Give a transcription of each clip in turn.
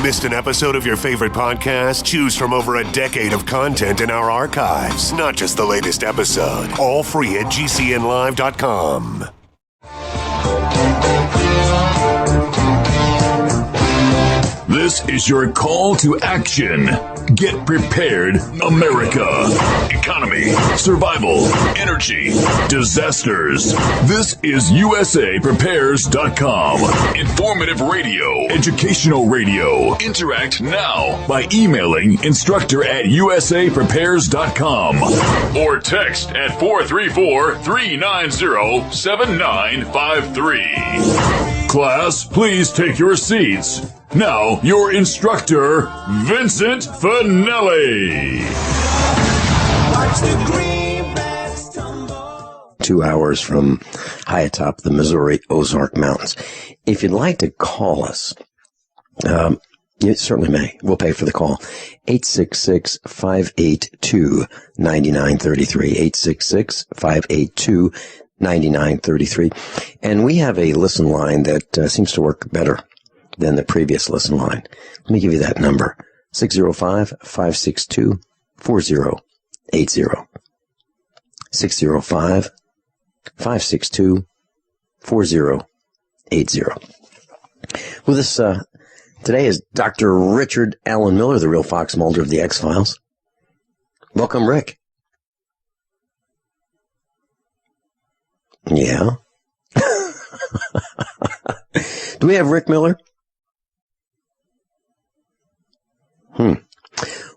Missed an episode of your favorite podcast? Choose from over a decade of content in our archives, not just the latest episode. All free at gcnlive.com. This is your call to action. Get prepared, America. Economy, survival, energy, disasters. This is USAPrepares.com. Informative radio, educational radio. Interact now by emailing instructor@USAPrepares.com or text at 434-390-7953. Class, please take your seats. Now, your instructor, Vincent Finelli. 2 hours from high atop the Missouri Ozark Mountains. If you'd like to call us, you certainly may. We'll pay for the call. 866-582-9933. 866-582-9933. And we have a listen line that seems to work better than the previous listen line. Let me give you that number. 605-562-4080. 605-562-4080. With us today is Dr. Richard Allen Miller, the real Fox Mulder of the X-Files. Welcome, Rick. Yeah. Do we have Rick Miller?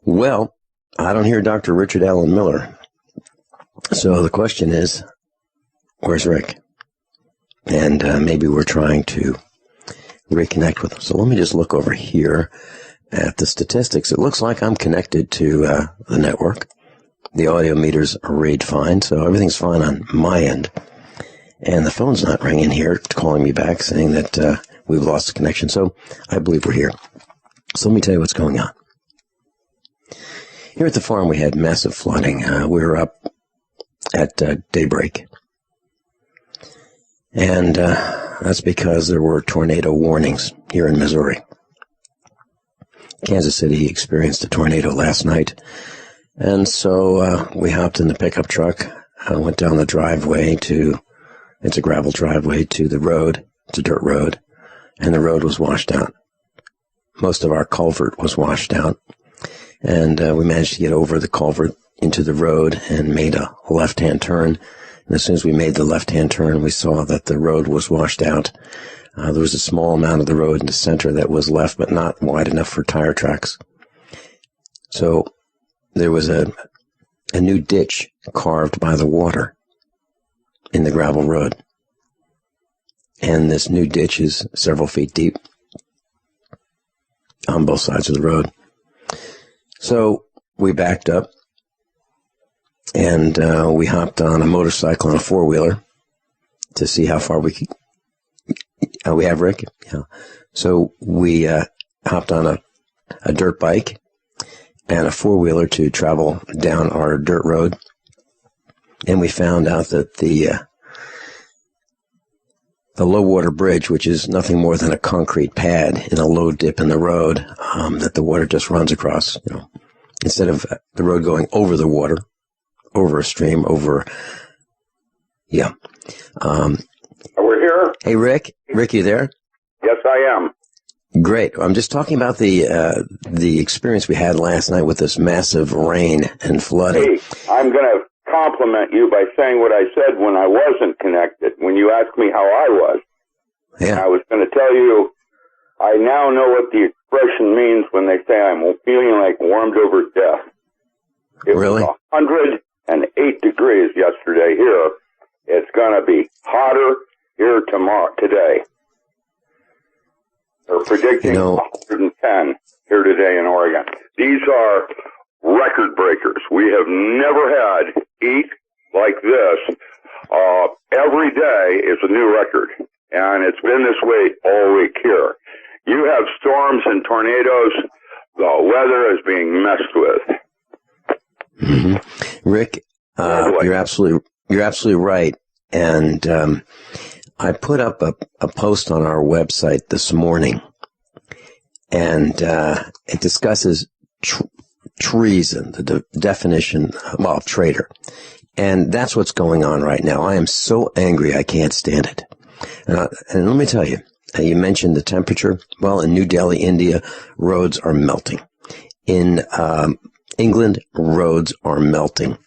Well, I don't hear Dr. Richard Allen Miller. So the question is, where's Rick? And maybe we're trying to reconnect with him. So let me just look over here at the statistics. It looks like I'm connected to the network. The audio meters are read fine, so everything's fine on my end. And the phone's not ringing here, calling me back, saying that we've lost the connection. So I believe we're here. So let me tell you what's going on. Here at the farm, we had massive flooding. We were up at daybreak. And that's because there were tornado warnings here in Missouri. Kansas City experienced a tornado last night. And so we hopped in the pickup truck, went down the driveway it's a gravel driveway to the road. It's a dirt road. And the road was washed out. Most of our culvert was washed out. And we managed to get over the culvert into the road and made a left-hand turn. And as soon as we made the left-hand turn, we saw that the road was washed out. There was a small amount of the road in the center that was left, but not wide enough for tire tracks. So there was a new ditch carved by the water in the gravel road. And this new ditch is several feet deep on both sides of the road. So we backed up and we hopped on a motorcycle and a four-wheeler to see how far we could. We have Rick? Yeah. So we hopped on a dirt bike and a four-wheeler to travel down our dirt road. And we found out that the low water bridge, which is nothing more than a concrete pad in a low dip in the road, that the water just runs across, instead of the road going over the water, over a stream, yeah. We're here. Hey, Rick. Rick, you there? Yes, I am. Great. I'm just talking about the experience we had last night with this massive rain and flooding. Hey, I'm going to compliment you by saying what I said when I wasn't connected, when you asked me how I was. Yeah. I was going to tell you, I now know what the expression means when they say I'm feeling like warmed over death. It Really? was 108 degrees yesterday here. It's going to be hotter here today. They're predicting 110 here today in Oregon. These are record breakers. We have never had heat like this. Every day is a new record, and it's been this way all week here. You have storms and tornadoes. The weather is being messed with. Mm-hmm. Rick, you're absolutely right. And I put up a post on our website this morning, and it discusses treason, the definition, of traitor. And that's what's going on right now. I am so angry I can't stand it. And let me tell you, you mentioned the temperature. Well, in New Delhi, India, roads are melting. In England, roads are melting.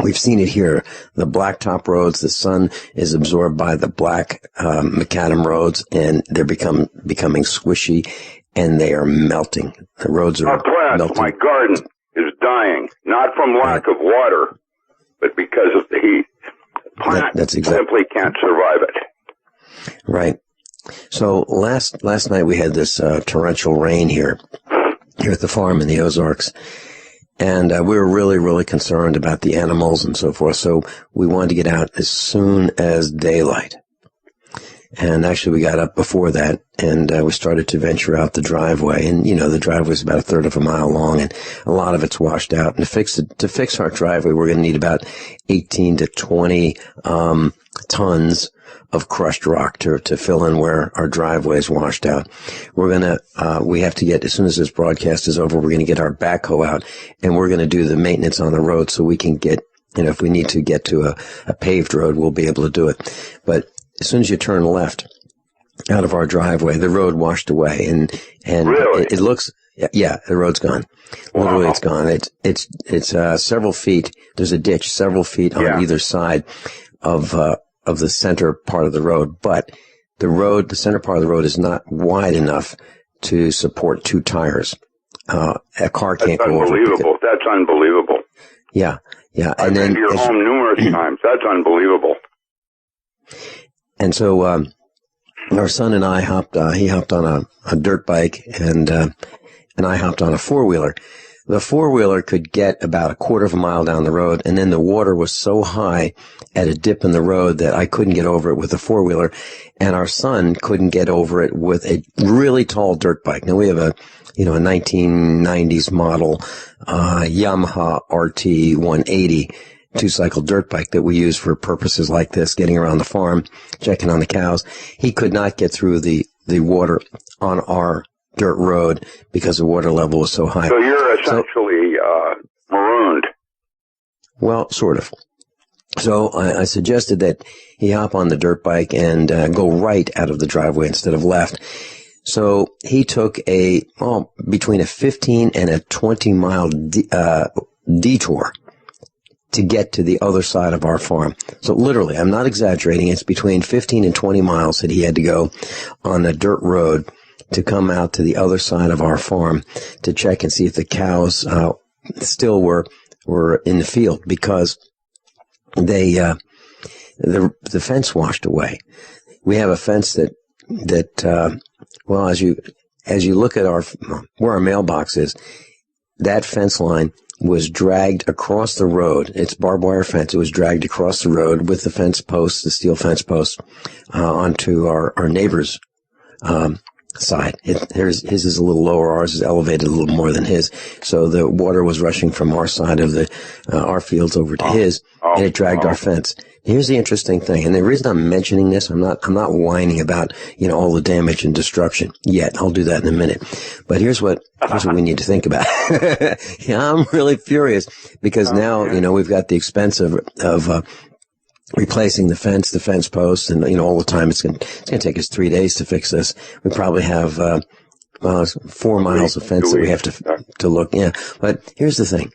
We've seen it here. The blacktop roads, the sun is absorbed by the black macadam roads, and they're becoming squishy, and they are melting. The roads are melting. My garden is dying, not from lack of water, but because of the heat. Plant simply can't survive it. Right. So last night we had this torrential rain here at the farm in the Ozarks. And we were really, really concerned about the animals and so forth. So we wanted to get out as soon as daylight. And actually we got up before that, and we started to venture out the driveway. And, the driveway is about a third of a mile long, and a lot of it's washed out. And to fix our driveway, we're going to need about 18 to 20 tons of crushed rock to fill in where our driveway is washed out. We have to get, as soon as this broadcast is over, we're going to get our backhoe out, and we're going to do the maintenance on the road so we can get, if we need to get to a paved road, we'll be able to do it. But as soon as you turn left out of our driveway, the road washed away, and really? it looks, the road's gone. Wow. Literally, it's gone. It's several feet. There's a ditch several feet on either side of the center part of the road, but the center part of the road is not wide enough to support two tires. A car can't go over. That's unbelievable. Yeah. I've been to your home numerous times. That's unbelievable. And so, our son and I he hopped on a dirt bike, and I hopped on a four-wheeler. The four-wheeler could get about a quarter of a mile down the road, and then the water was so high at a dip in the road that I couldn't get over it with the four-wheeler, and our son couldn't get over it with a really tall dirt bike. Now, we have a 1990s model Yamaha RT 180 two-cycle dirt bike that we use for purposes like this, getting around the farm, checking on the cows. He could not get through the water on our dirt road because the water level was so high. So you're essentially marooned. Well, sort of. So I suggested that he hop on the dirt bike and go right out of the driveway instead of left. So he took between a 15 and a 20 mile detour to get to the other side of our farm. So literally, I'm not exaggerating, it's between 15 and 20 miles that he had to go on a dirt road to come out to the other side of our farm to check and see if the cows still were in the field, because the fence washed away. We have a fence that as you look at where our mailbox is, that fence line was dragged across the road. It's barbed wire fence. It was dragged across the road with the fence posts, the steel fence posts, onto our neighbor's side. His is a little lower. Ours is elevated a little more than his. So the water was rushing from our side of our fields over to his, and it dragged our fence. Here's the interesting thing, and the reason I'm mentioning this, I'm not whining about, all the damage and destruction yet. I'll do that in a minute. But here's what we need to think about. I'm really furious because now, we've got the expense of replacing the fence posts, and, all the time it's going to take us 3 days to fix this. We probably have, 4 miles of fence that we have to look. Yeah. But here's the thing.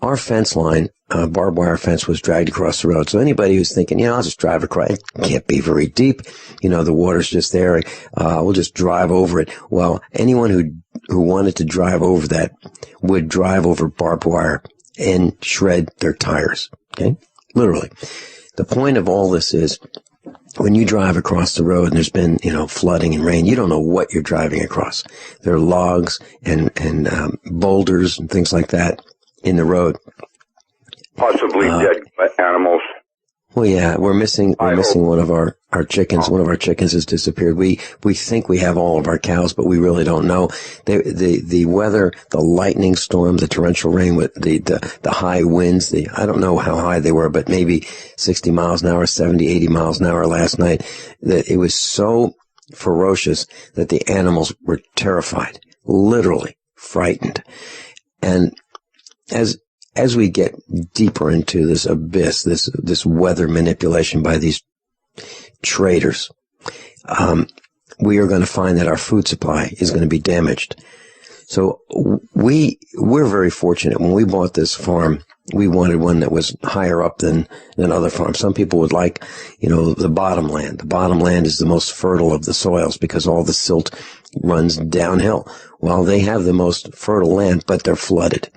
Our fence line, barbed wire fence, was dragged across the road. So anybody who's thinking, I'll just drive across, it can't be very deep. The water's just there. We'll just drive over it. Well, anyone who wanted to drive over that would drive over barbed wire and shred their tires. Okay. Literally. The point of all this is, when you drive across the road and there's been, flooding and rain, you don't know what you're driving across. There are logs and boulders and things like that in the road. Possibly dead animals. Well, yeah, we're missing one of our chickens. One of our chickens has disappeared. We think we have all of our cows, but we really don't know. The weather, the lightning storm, the torrential rain with the high winds, I don't know how high they were, but maybe 60 miles an hour, 70, 80 miles an hour last night, that it was so ferocious that the animals were terrified. literally frightened. And as we get deeper into this abyss, this weather manipulation by these traders, we are going to find that our food supply is going to be damaged. So we're very fortunate. When we bought this farm, we wanted one that was higher up than other farms. Some people would like, the bottom land. The bottom land is the most fertile of the soils because all the silt runs downhill. Well, they have the most fertile land, but they're flooded.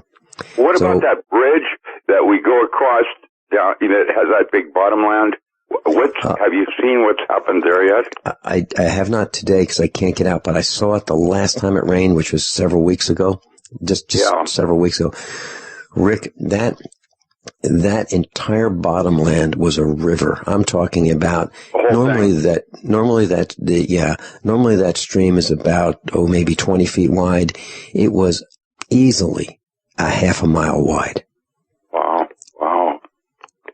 What about that bridge that we go across down, that has that big bottom land? Have you seen what's happened there yet? I have not today because I can't get out, but I saw it the last time it rained, which was several weeks ago. Just several weeks ago. Rick, that entire bottom land was a river. I'm talking about normally that stream is about maybe 20 feet wide. It was easily a half a mile wide. Wow.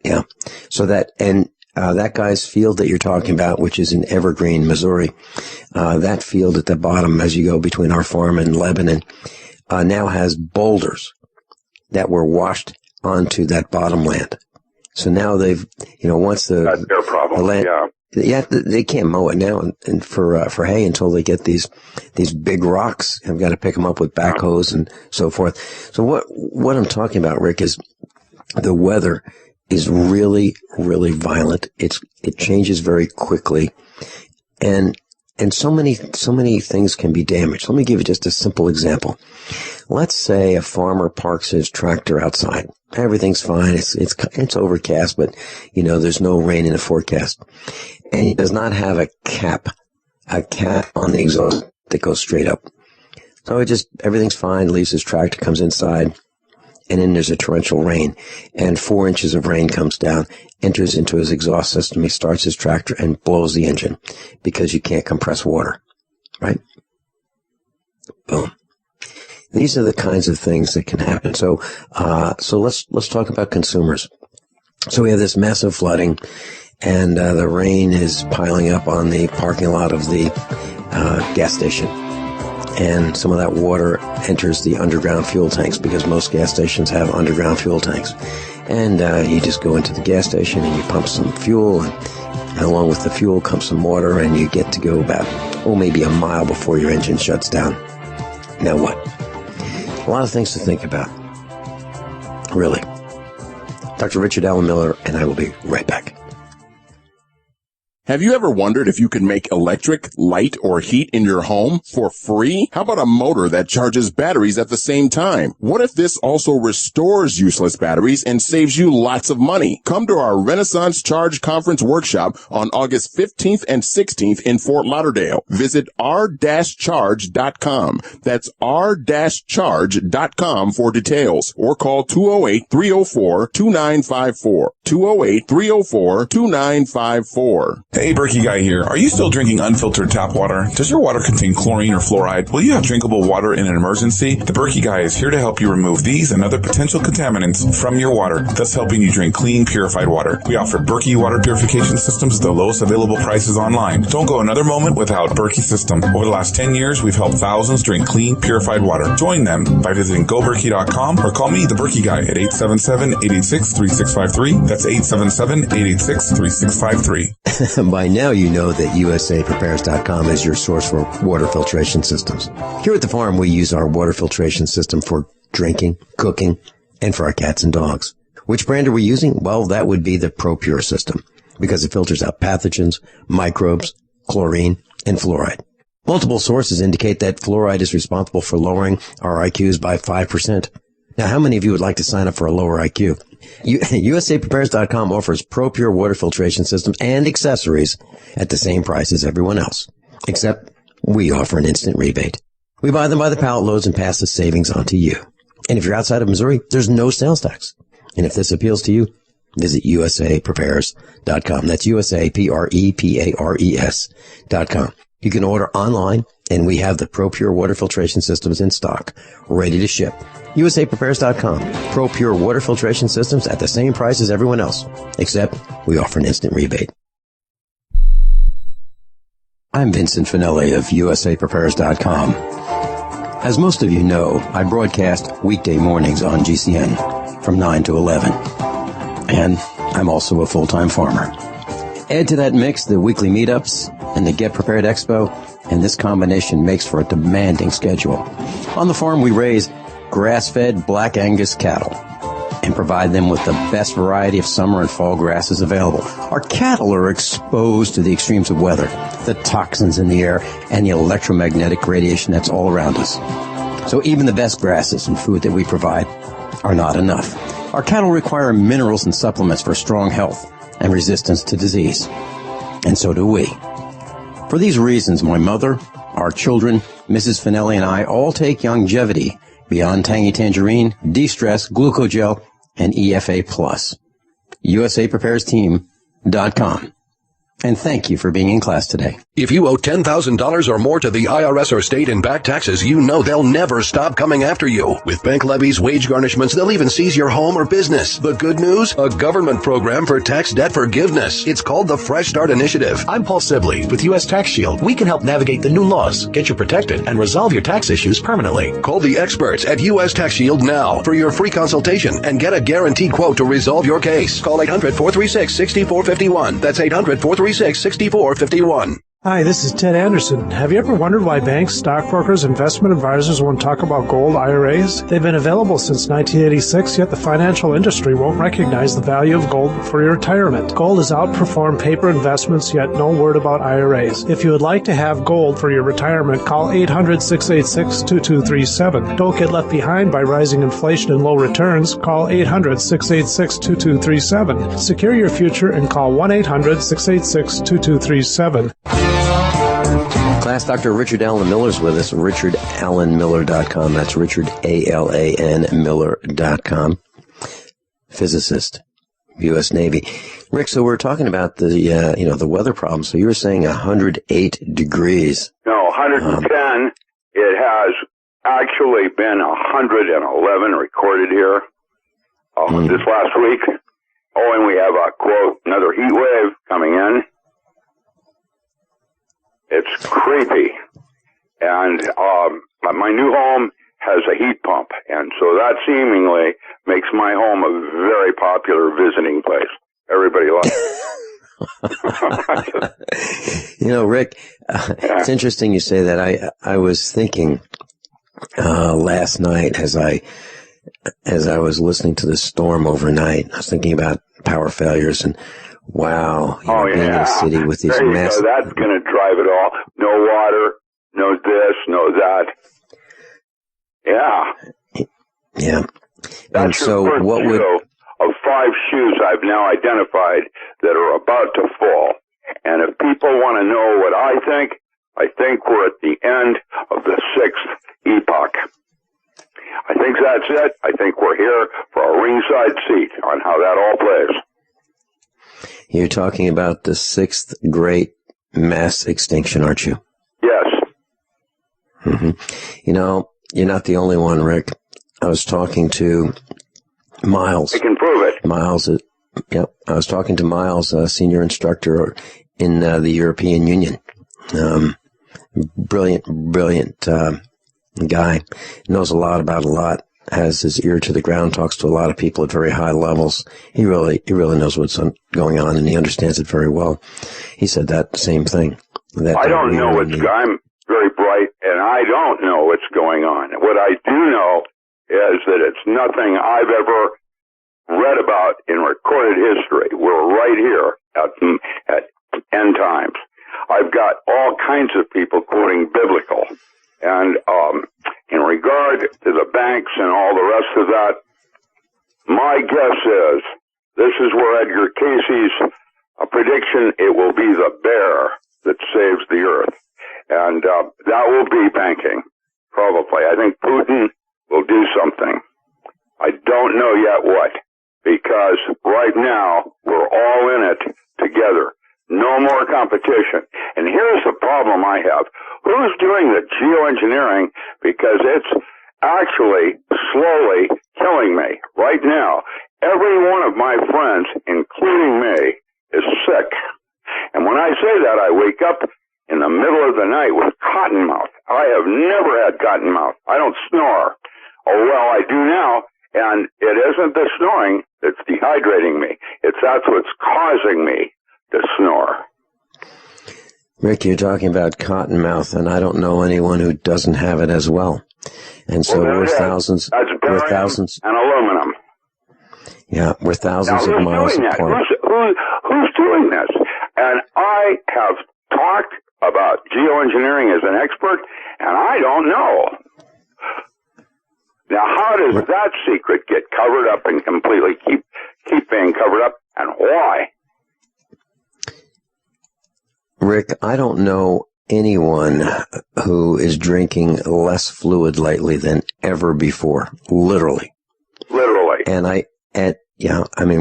Yeah. So that guy's field that you're talking about, which is in Evergreen, Missouri, that field at the bottom as you go between our farm and Lebanon, now has boulders that were washed onto that bottom land. So now they've, once that's their problem. The land, they can't mow it now and for hay until they get these big rocks. I've got to pick them up with backhoes and so forth. So what I'm talking about, Rick, is the weather is really, really violent. It changes very quickly. And so many things can be damaged. Let me give you just a simple example. Let's say a farmer parks his tractor outside. Everything's fine. It's overcast, but there's no rain in the forecast. And he does not have a cap on the exhaust that goes straight up. So everything's fine, leaves his tractor, comes inside, and then there's a torrential rain, and 4 inches of rain comes down, enters into his exhaust system. He starts his tractor and blows the engine because you can't compress water, right? Boom. These are the kinds of things that can happen. So let's talk about consumers. So we have this massive flooding, and the rain is piling up on the parking lot of the gas station. And some of that water enters the underground fuel tanks because most gas stations have underground fuel tanks. And you just go into the gas station and you pump some fuel, and along with the fuel comes some water, and you get to go about, maybe a mile before your engine shuts down. Now what? A lot of things to think about. Really. Dr. Richard Allen Miller, and I will be right back. Have you ever wondered if you could make electric, light, or heat in your home for free? How about a motor that charges batteries at the same time? What if this also restores useless batteries and saves you lots of money? Come to our Renaissance Charge Conference workshop on August 15th and 16th in Fort Lauderdale. Visit r-charge.com. That's r-charge.com for details, or call 208-304-2954. 208-304-2954. Hey, Berkey Guy here. Are you still drinking unfiltered tap water? Does your water contain chlorine or fluoride? Will you have drinkable water in an emergency? The Berkey Guy is here to help you remove these and other potential contaminants from your water, thus helping you drink clean, purified water. We offer Berkey water purification systems at the lowest available prices online. Don't go another moment without Berkey system. Over the last 10 years, we've helped thousands drink clean, purified water. Join them by visiting goberkey.com or call me, the Berkey Guy, at 877-886-3653. That's 877-886-3653. By now you know that USAPrepares.com is your source for water filtration systems. Here at the farm, we use our water filtration system for drinking, cooking, and for our cats and dogs. Which brand are we using? Well, that would be the ProPure system, because it filters out pathogens, microbes, chlorine, and fluoride. Multiple sources indicate that fluoride is responsible for lowering our IQs by 5%. Now, how many of you would like to sign up for a lower IQ? USAPrepares.com offers ProPure water filtration systems and accessories at the same price as everyone else, except we offer an instant rebate. We buy them by the pallet loads and pass the savings on to you. And if you're outside of Missouri, there's no sales tax. And if this appeals to you, visit USAPrepares.com. That's USAPrepares.com. You can order online, and we have the ProPure water filtration systems in stock, ready to ship. USAPrepares.com. ProPure water filtration systems at the same price as everyone else, except we offer an instant rebate. I'm Vincent Finelli of USAPrepares.com. As most of you know, I broadcast weekday mornings on GCN from 9 to 11. And I'm also a full-time farmer. Add to that mix the weekly meetups and the Get Prepared Expo, and this combination makes for a demanding schedule. On the farm, we raise grass-fed Black Angus cattle and provide them with the best variety of summer and fall grasses available. Our cattle are exposed to the extremes of weather, the toxins in the air, and the electromagnetic radiation that's all around us. So even the best grasses and food that we provide are not enough. Our cattle require minerals and supplements for strong health and resistance to disease. And so do we. For these reasons, my mother, our children, Mrs. Finelli, and I all take Longevity Beyond Tangy Tangerine, De-Stress, Glucogel, and EFA+. USAPreparesTeam.com. And thank you for being in class today. If you owe $10,000 or more to the IRS or state in back taxes, you know they'll never stop coming after you. With bank levies, wage garnishments, they'll even seize your home or business. The good news? A government program for tax debt forgiveness. It's called the Fresh Start Initiative. I'm Paul Sibley with U.S. Tax Shield. We can help navigate the new laws, get you protected, and resolve your tax issues permanently. Call the experts at U.S. Tax Shield now for your free consultation and get a guaranteed quote to resolve your case. Call 800-436-6451. That's 800-436-6451. Hi, this is Ted Anderson. Have you ever wondered why banks, stockbrokers, investment advisors won't talk about gold IRAs? They've been available since 1986, yet the financial industry won't recognize the value of gold for your retirement. Gold has outperformed paper investments, yet no word about IRAs. If you would like to have gold for your retirement, call 800-686-2237. Don't get left behind by rising inflation and low returns. Call 800-686-2237. Secure your future and call 1-800-686-2237. Class Dr. Richard Allen Miller's with us, richardallenmiller.com. That's richardalanmiller.com. Physicist, U.S. Navy. Rick, so we're talking about the weather problem. So you were saying 108 degrees. No, 110. It has actually been 111 recorded here this last week. Oh, and we have a, quote, another heat wave coming in. It's creepy. And my new home has a heat pump, and so that seemingly makes my home a very popular visiting place. Everybody loves it. Rick, it's interesting you say that. I was thinking last night as I was listening to the storm overnight, I was thinking about power failures and wow, being in a city with these massive... That's going to drive it all. No water, no this, no that. Yeah. Yeah. That's and so your what would... of 5 shoes I've now identified that are about to fall. And if people want to know what I think we're at the end of the 6th epoch. I think that's it. I think we're here for a ringside seat on how that all plays. You're talking about the 6th great mass extinction, aren't you? Yes. Mm-hmm. You're not the only one, Rick. I was talking to Miles. I can prove it. Miles, I was talking to Miles, a senior instructor in the European Union. Brilliant guy. Knows a lot about a lot. Has his ear to the ground, talks to a lot of people at very high levels. He really knows what's going on, and he understands it very well. He said that same thing. I don't know I'm very bright, and I don't know what's going on. What I do know is that it's nothing I've ever read about in recorded history. We're right here at end times. I've got all kinds of people quoting biblical. And in regard to the banks and all the rest of that, my guess is this is where Edgar Casey's prediction, it will be the bear that saves the earth. And that will be banking, probably. I think Putin will do something. I don't know yet what, because right now we're all in it together. No more competition. And here's the problem I have. Who's doing the geoengineering? Because it's actually slowly killing me right now. Every one of my friends, including me, is sick. And when I say that, I wake up in the middle of the night with cotton mouth. I have never had cotton mouth. I Oh, well, I do now, and it isn't the snoring that's dehydrating me. That's what's causing me to snore. Rick, you're talking about cottonmouth, and I don't know anyone who doesn't have it as well. And so we're thousands. That's we're thousands and aluminum. Yeah, we're thousands of miles apart. Who's doing this? And I have talked about geoengineering as an expert, and I don't know. Now, how does that secret get covered up and completely keep being covered up, and why? Rick, I don't know anyone who is drinking less fluid lately than ever before. Literally. And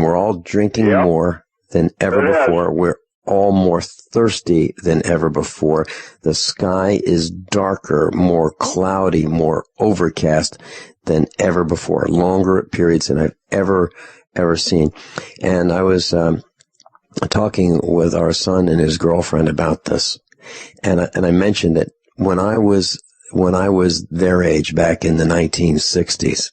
we're all drinking more than ever before. We're all more thirsty than ever before. The sky is darker, more cloudy, more overcast than ever before. Longer periods than I've ever seen. And I was talking with our son and his girlfriend about this. And I mentioned that when I was their age back in the 1960s,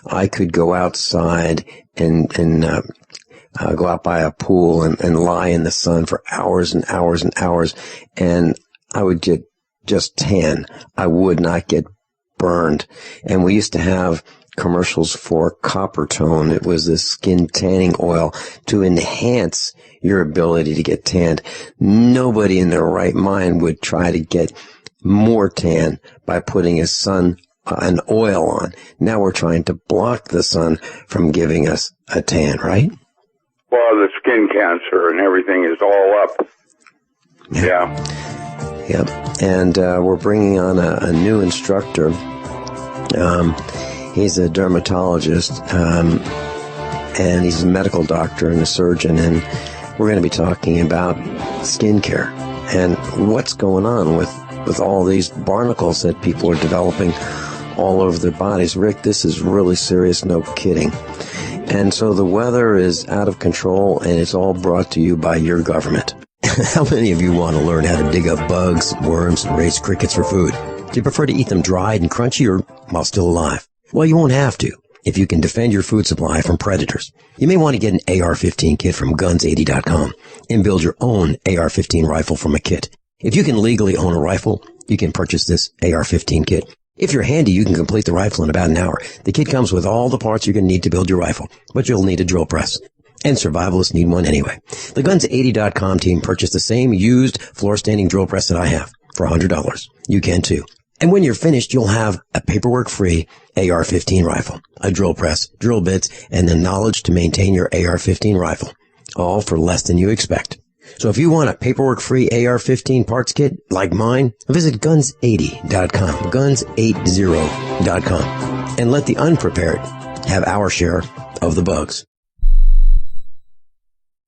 I could go outside and go out by a pool and lie in the sun for hours and hours and hours, and I would get just tan. I would not get burned. And we used to have commercials for Copper Tone. It was this skin tanning oil to enhance your ability to get tanned. Nobody in their right mind would try to get more tan by putting an oil on. Now we're trying to block the sun from giving us a tan, right? Well, the skin cancer and everything is all up. Yep. And we're bringing on a new instructor. He's a dermatologist, and he's a medical doctor and a surgeon, and we're going to be talking about skincare and what's going on with all these barnacles that people are developing all over their bodies. Rick, this is really serious, no kidding. And so the weather is out of control, and it's all brought to you by your government. How many of you want to learn how to dig up bugs, worms, and raise crickets for food? Do you prefer to eat them dried and crunchy or while still alive? Well, you won't have to if you can defend your food supply from predators. You may want to get an AR-15 kit from guns80.com and build your own AR-15 rifle from a kit. If you can legally own a rifle, you can purchase this AR-15 kit. If you're handy, you can complete the rifle in about an hour. The kit comes with all the parts you're going to need to build your rifle, but you'll need a drill press. And survivalists need one anyway. The Guns80.com team purchased the same used floor-standing drill press that I have for $100. You can too. And when you're finished, you'll have a paperwork-free AR-15 rifle, a drill press, drill bits, and the knowledge to maintain your AR-15 rifle, all for less than you expect. So if you want a paperwork-free AR-15 parts kit like mine, visit Guns80.com, Guns80.com, and let the unprepared have our share of the bugs.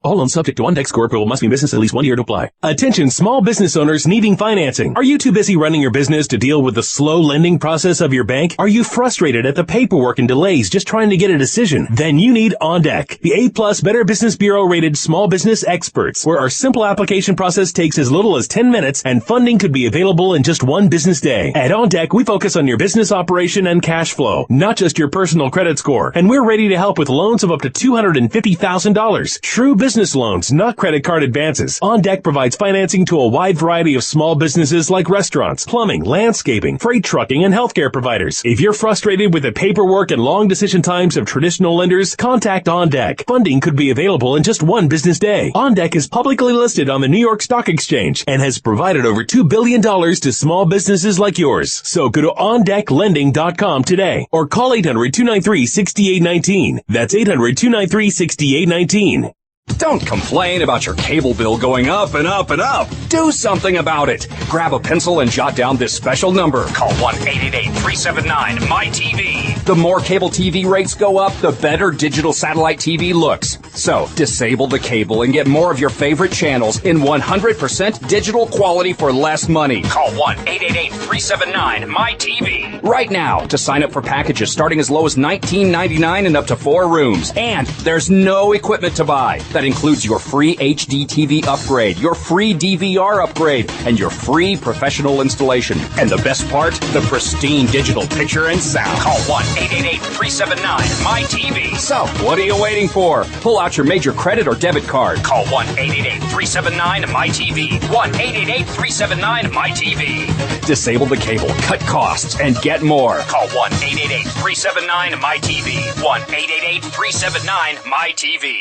All loans subject to OnDeck score approval, must be in business at least 1 year to apply. Attention small business owners needing financing. Are you too busy running your business to deal with the slow lending process of your bank? Are you frustrated at the paperwork and delays just trying to get a decision? Then you need OnDeck, the A+ Better Business Bureau rated small business experts, where our simple application process takes as little as 10 minutes and funding could be available in just 1 business day. At OnDeck, we focus on your business operation and cash flow, not just your personal credit score. And we're ready to help with loans of up to $250,000. True business loans, not credit card advances. OnDeck provides financing to a wide variety of small businesses like restaurants, plumbing, landscaping, freight trucking, and healthcare providers. If you're frustrated with the paperwork and long decision times of traditional lenders, contact OnDeck. Funding could be available in just 1 business day. OnDeck is publicly listed on the New York Stock Exchange and has provided over $2 billion to small businesses like yours. So go to OnDeckLending.com today or call 800-293-6819. That's 800-293-6819. Don't complain about your cable bill going up and up and up. Do something about it. Grab a pencil and jot down this special number. Call 1-888-379-MyTV. The more cable TV rates go up, the better digital satellite TV looks. So, disable the cable and get more of your favorite channels in 100% digital quality for less money. Call 1-888-379-MyTV right now to sign up for packages starting as low as $19.99 and up to 4 rooms. And there's no equipment to buy. That includes your free HD TV upgrade, your free DVR upgrade, and your free professional installation. And the best part, the pristine digital picture and sound. Call 1-888-379-MyTV. So, what are you waiting for? Pull out your major credit or debit card. Call 1-888-379-MyTV. 1-888-379-MyTV. Disable the cable, cut costs, and get more. Call 1-888-379-MyTV. 1-888-379-MyTV.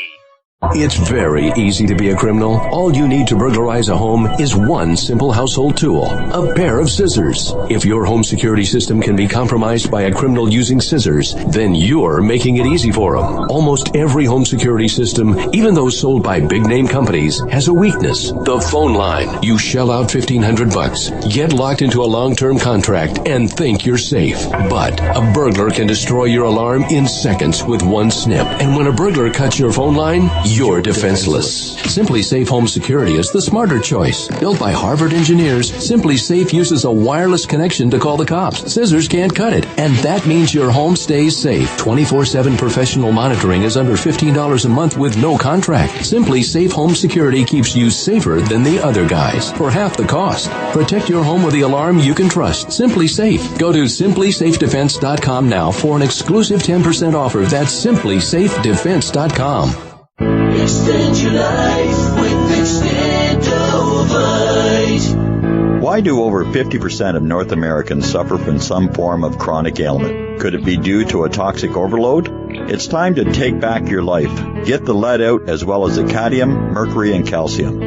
It's very easy to be a criminal. All you need to burglarize a home is one simple household tool, a pair of scissors. If your home security system can be compromised by a criminal using scissors, then you're making it easy for them. Almost every home security system, even those sold by big-name companies, has a weakness. The phone line. You shell out $1,500, get locked into a long-term contract, and think you're safe. But a burglar can destroy your alarm in seconds with one snip. And when a burglar cuts your phone line, you're defenseless. Simply Safe Home Security is the smarter choice. Built by Harvard engineers, Simply Safe uses a wireless connection to call the cops. Scissors can't cut it, and that means your home stays safe. 24/7 professional monitoring is under $15 a month with no contract. Simply Safe Home Security keeps you safer than the other guys for half the cost. Protect your home with the alarm you can trust. Simply Safe. Go to simplysafedefense.com now for an exclusive 10% offer. That's simplysafedefense.com. Extend your life with Extendovite. Why do over 50% of North Americans suffer from some form of chronic ailment? Could it be due to a toxic overload? It's time to take back your life. Get the lead out as well as the cadmium, mercury, and calcium.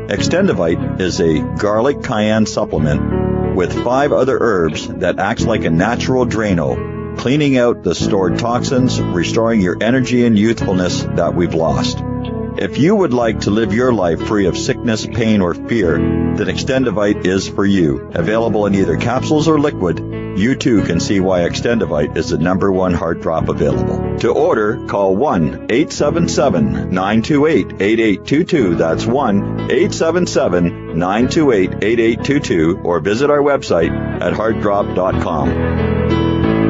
Extendovite is a garlic cayenne supplement with 5 other herbs that acts like a natural Drano, cleaning out the stored toxins, restoring your energy and youthfulness that we've lost. If you would like to live your life free of sickness, pain, or fear, then Extendovite is for you. Available in either capsules or liquid, you too can see why Extendovite is the #1 heart drop available. To order, call 1-877-928-8822. That's 1-877-928-8822, or visit our website at heartdrop.com.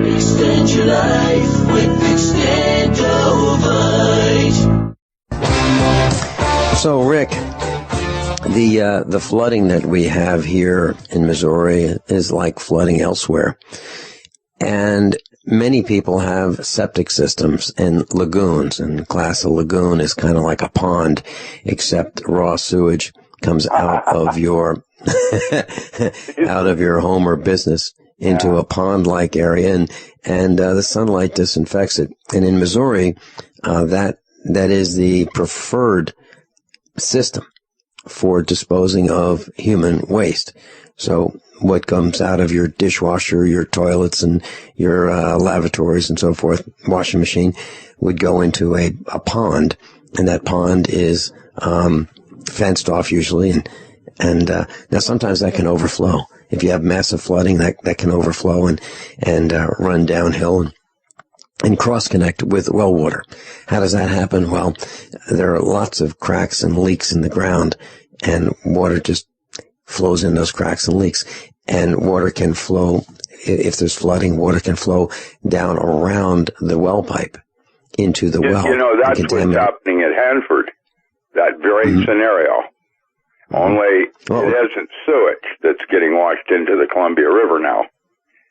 Extend your life with Extendovite. So, Rick, the flooding that we have here in Missouri is like flooding elsewhere. And many people have septic systems and lagoons, and class a lagoon is kind of like a pond, except raw sewage comes out of your out of your home or business into a pond-like area, and the sunlight disinfects it. And in Missouri, that is the preferred system for disposing of human waste. So what comes out of your dishwasher, your toilets, and your lavatories and so forth, washing machine, would go into a pond, and that pond is fenced off usually, and now sometimes that can overflow. If you have massive flooding, that can overflow and run downhill and cross-connect with well water. How does that happen? Well, there are lots of cracks and leaks in the ground, and water just flows in those cracks and leaks. And water can flow, if there's flooding, water can flow down around the well pipe into the well. You know, that's what's happening at Hanford, that very scenario. Only it isn't sewage that's getting washed into the Columbia River now.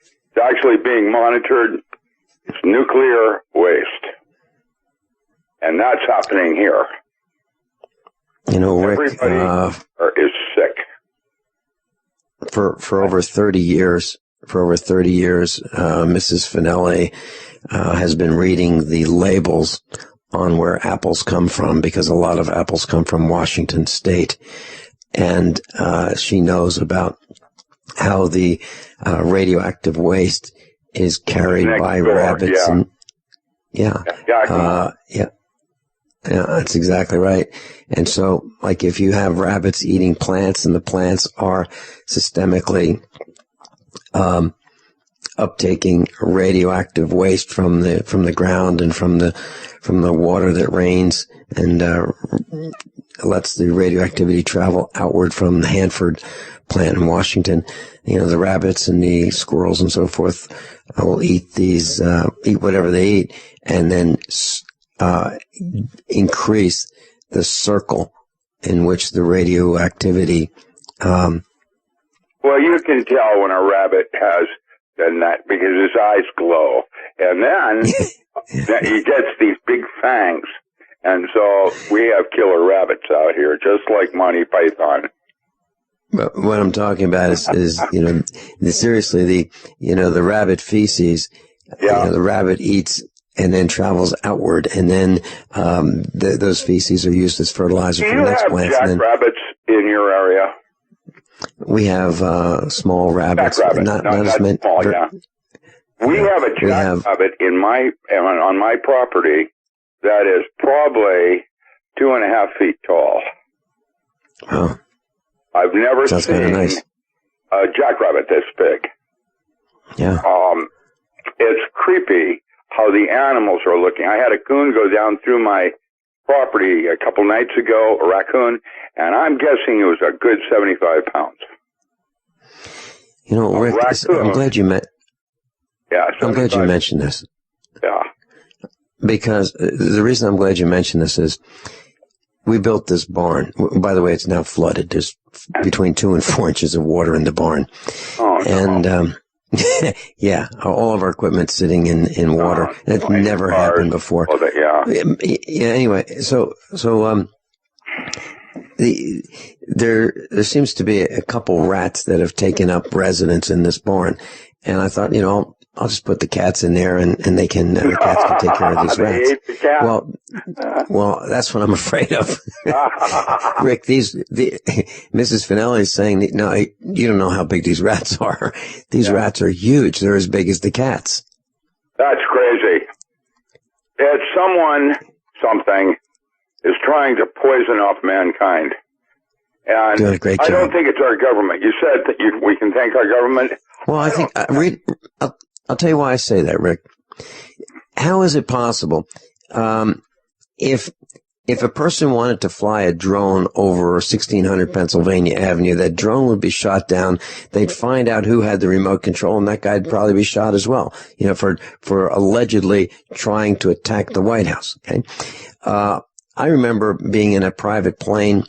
It's actually being monitored. It's nuclear waste. And that's happening here. You know, Rick, everybody is sick. For over 30 years, Mrs. Finelli has been reading the labels on where apples come from, because a lot of apples come from Washington State. And she knows about how the radioactive waste is carried by rabbits. Yeah. And yeah, that's exactly right. And so, like, if you have rabbits eating plants and the plants are systemically uptaking radioactive waste from the ground and from the water that rains, and lets the radioactivity travel outward from the Hanford plant in Washington. The rabbits and the squirrels and so forth will eat whatever they eat, and then increase the circle in which the radioactivity. Well, you can tell when a rabbit has done that because his eyes glow, and then he gets these big fangs. And so we have killer rabbits out here, just like Monty Python. But what I'm talking about is seriously, the rabbit feces, the rabbit eats and then travels outward, and then those feces are used as fertilizer for the next plant. Do you have jackrabbits in your area? We have small rabbits, not as many. Small, yeah. We have a jackrabbit on my property that is probably 2.5 feet tall. Oh. I've never seen nice. a jackrabbit this big. Yeah. It's creepy how the animals are looking. I had a coon go down through my property a couple nights ago, a raccoon, and I'm guessing it was a good 75 pounds. Rick, I'm glad you met. Yeah, I'm glad you mentioned this. Yeah. Because the reason I'm glad you mentioned this is we built this barn. By the way, it's now flooded. There's between 2 and 4 inches of water in the barn. Oh, no. And, yeah, all of our equipment's sitting in water. It's never happened before. Anyway, there seems to be a couple rats that have taken up residence in this barn. And I thought, I'll just put the cats in there, and the cats can take care of these rats. Ate the cat. Well, that's what I'm afraid of. Rick, Mrs. Finelli is saying, no, you don't know how big these rats are. These rats are huge. They're as big as the cats. That's crazy. It's something is trying to poison off mankind. And doing a great job. I don't think it's our government. You said that we can thank our government. Well, I think, I'll tell you why I say that, Rick. How is it possible, if a person wanted to fly a drone over 1600 Pennsylvania Avenue, that drone would be shot down. They'd find out who had the remote control, and that guy'd probably be shot as well, for allegedly trying to attack the White House. Okay. I remember being in a private plane,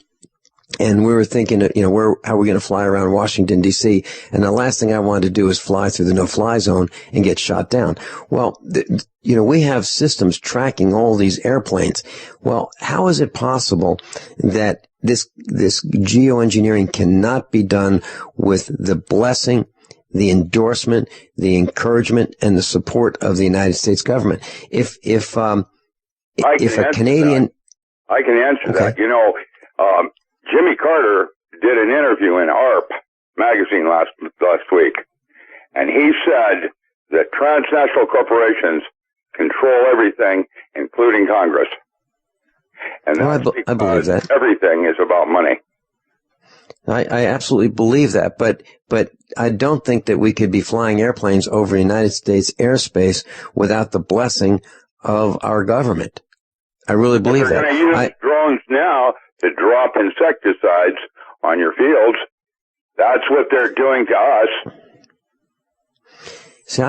and we were thinking, how are we going to fly around Washington, D.C.? And the last thing I wanted to do is fly through the no-fly zone and get shot down. Well, we have systems tracking all these airplanes. Well, how is it possible that this geoengineering cannot be done with the blessing, the endorsement, the encouragement, and the support of the United States government? If a Canadian... I can answer that. Jimmy Carter did an interview in ARP magazine last week, and he said that transnational corporations control everything, including Congress. And that's I believe that. Everything is about money. I absolutely believe that, but I don't think that we could be flying airplanes over United States airspace without the blessing of our government. I really believe that. They're going to use drones now to drop insecticides on your fields. That's what they're doing to us. See,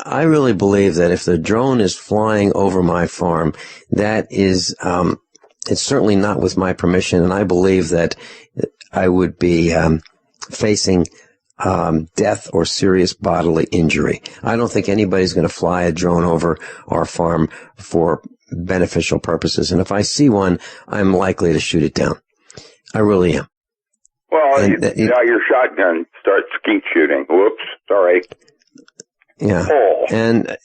I really believe that if the drone is flying over my farm, that is, it's certainly not with my permission, and I believe that I would be facing death or serious bodily injury. I don't think anybody's going to fly a drone over our farm for beneficial purposes, and if I see one, I'm likely to shoot it down. I really am. Well, your shotgun starts skeet shooting. Whoops, sorry. Yeah, and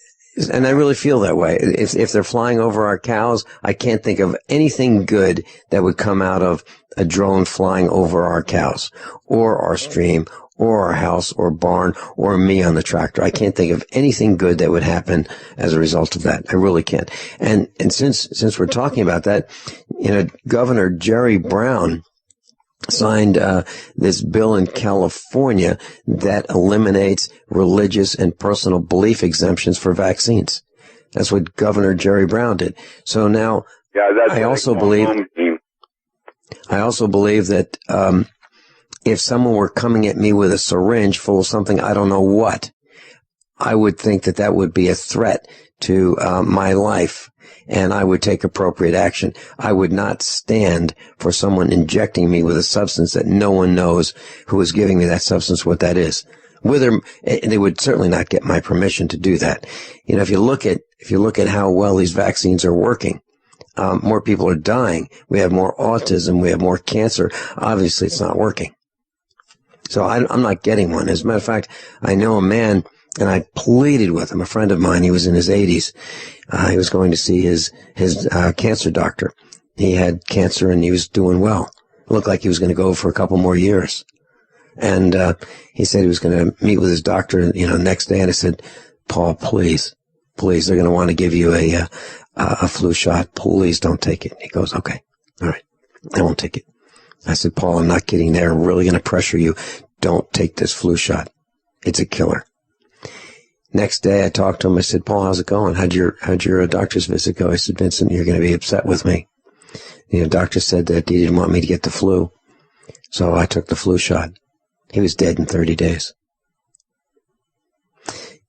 I really feel that way. If they're flying over our cows, I can't think of anything good that would come out of a drone flying over our cows, or our stream, or our house, or barn, or me on the tractor. I can't think of anything good that would happen as a result of that. I really can't. And since we're talking about that, Governor Jerry Brown signed this bill in California that eliminates religious and personal belief exemptions for vaccines. That's what Governor Jerry Brown did. So now, I also believe that if someone were coming at me with a syringe full of something I don't know what, I would think that that would be a threat to my life, and I would take appropriate action. I would not stand for someone injecting me with a substance that no one knows who is giving me that substance, what that is. They would certainly not get my permission to do that. You know, if you look at how well these vaccines are working, more people are dying. We have more autism. We have more cancer. Obviously, it's not working. So I'm not getting one. As a matter of fact, I know a man, and I pleaded with him, a friend of mine. He was in his 80s. He was going to see his cancer doctor. He had cancer and he was doing well. It looked like he was going to go for a couple more years. And he said he was going to meet with his doctor, next day. And I said, Paul, please, they're going to want to give you a flu shot. Please don't take it. He goes, okay, all right, I won't take it. I said, Paul, I'm not kidding. They're really going to pressure you. Don't take this flu shot. It's a killer. Next day, I talked to him. I said, Paul, how's it going? How'd your doctor's visit go? I said, Vincent, you're going to be upset with me. The doctor said that he didn't want me to get the flu. So I took the flu shot. He was dead in 30 days.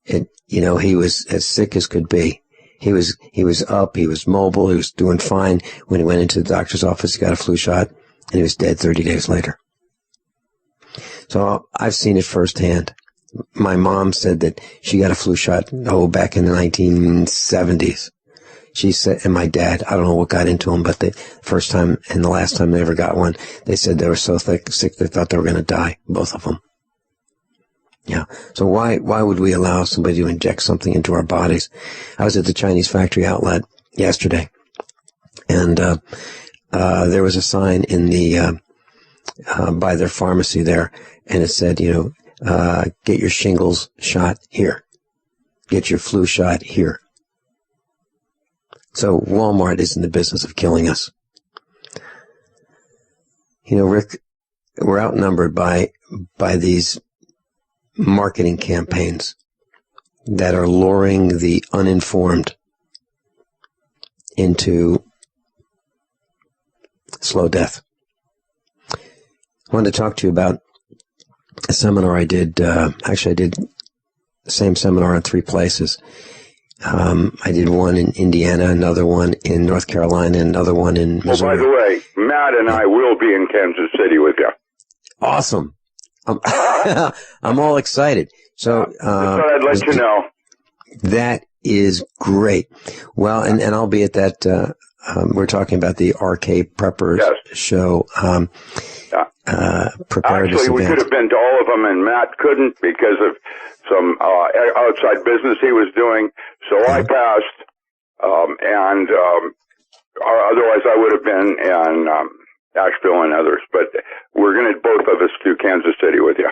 He was as sick as could be. He was up. He was mobile. He was doing fine. When he went into the doctor's office, he got a flu shot, and he was dead 30 days later. So I've seen it firsthand. My mom said that she got a flu shot, back in the 1970s. She said, and my dad, I don't know what got into them, but the first time and the last time they ever got one, they said they were so sick they thought they were going to die, both of them. Yeah. So why would we allow somebody to inject something into our bodies? I was at the Chinese factory outlet yesterday, and there was a sign in the by their pharmacy there, and it said, get your shingles shot here. Get your flu shot here. So Walmart is in the business of killing us. Rick, we're outnumbered by these marketing campaigns that are luring the uninformed into slow death. I wanted to talk to you about a seminar I did. Actually, I did the same seminar in 3 places. I did one in Indiana, another one in North Carolina, and another one in Missouri. By the way, Matt and I will be in Kansas City with you. Awesome. I'm all excited. So, just thought I'd let you know. That is great. Well, and I'll be at that, we're talking about the RK Preppers show, preparedness Actually, we event. could have been to all of them, and Matt couldn't because of some outside business he was doing. So I passed, and otherwise I would have been in Asheville and others. But we're going to both of us do Kansas City with you.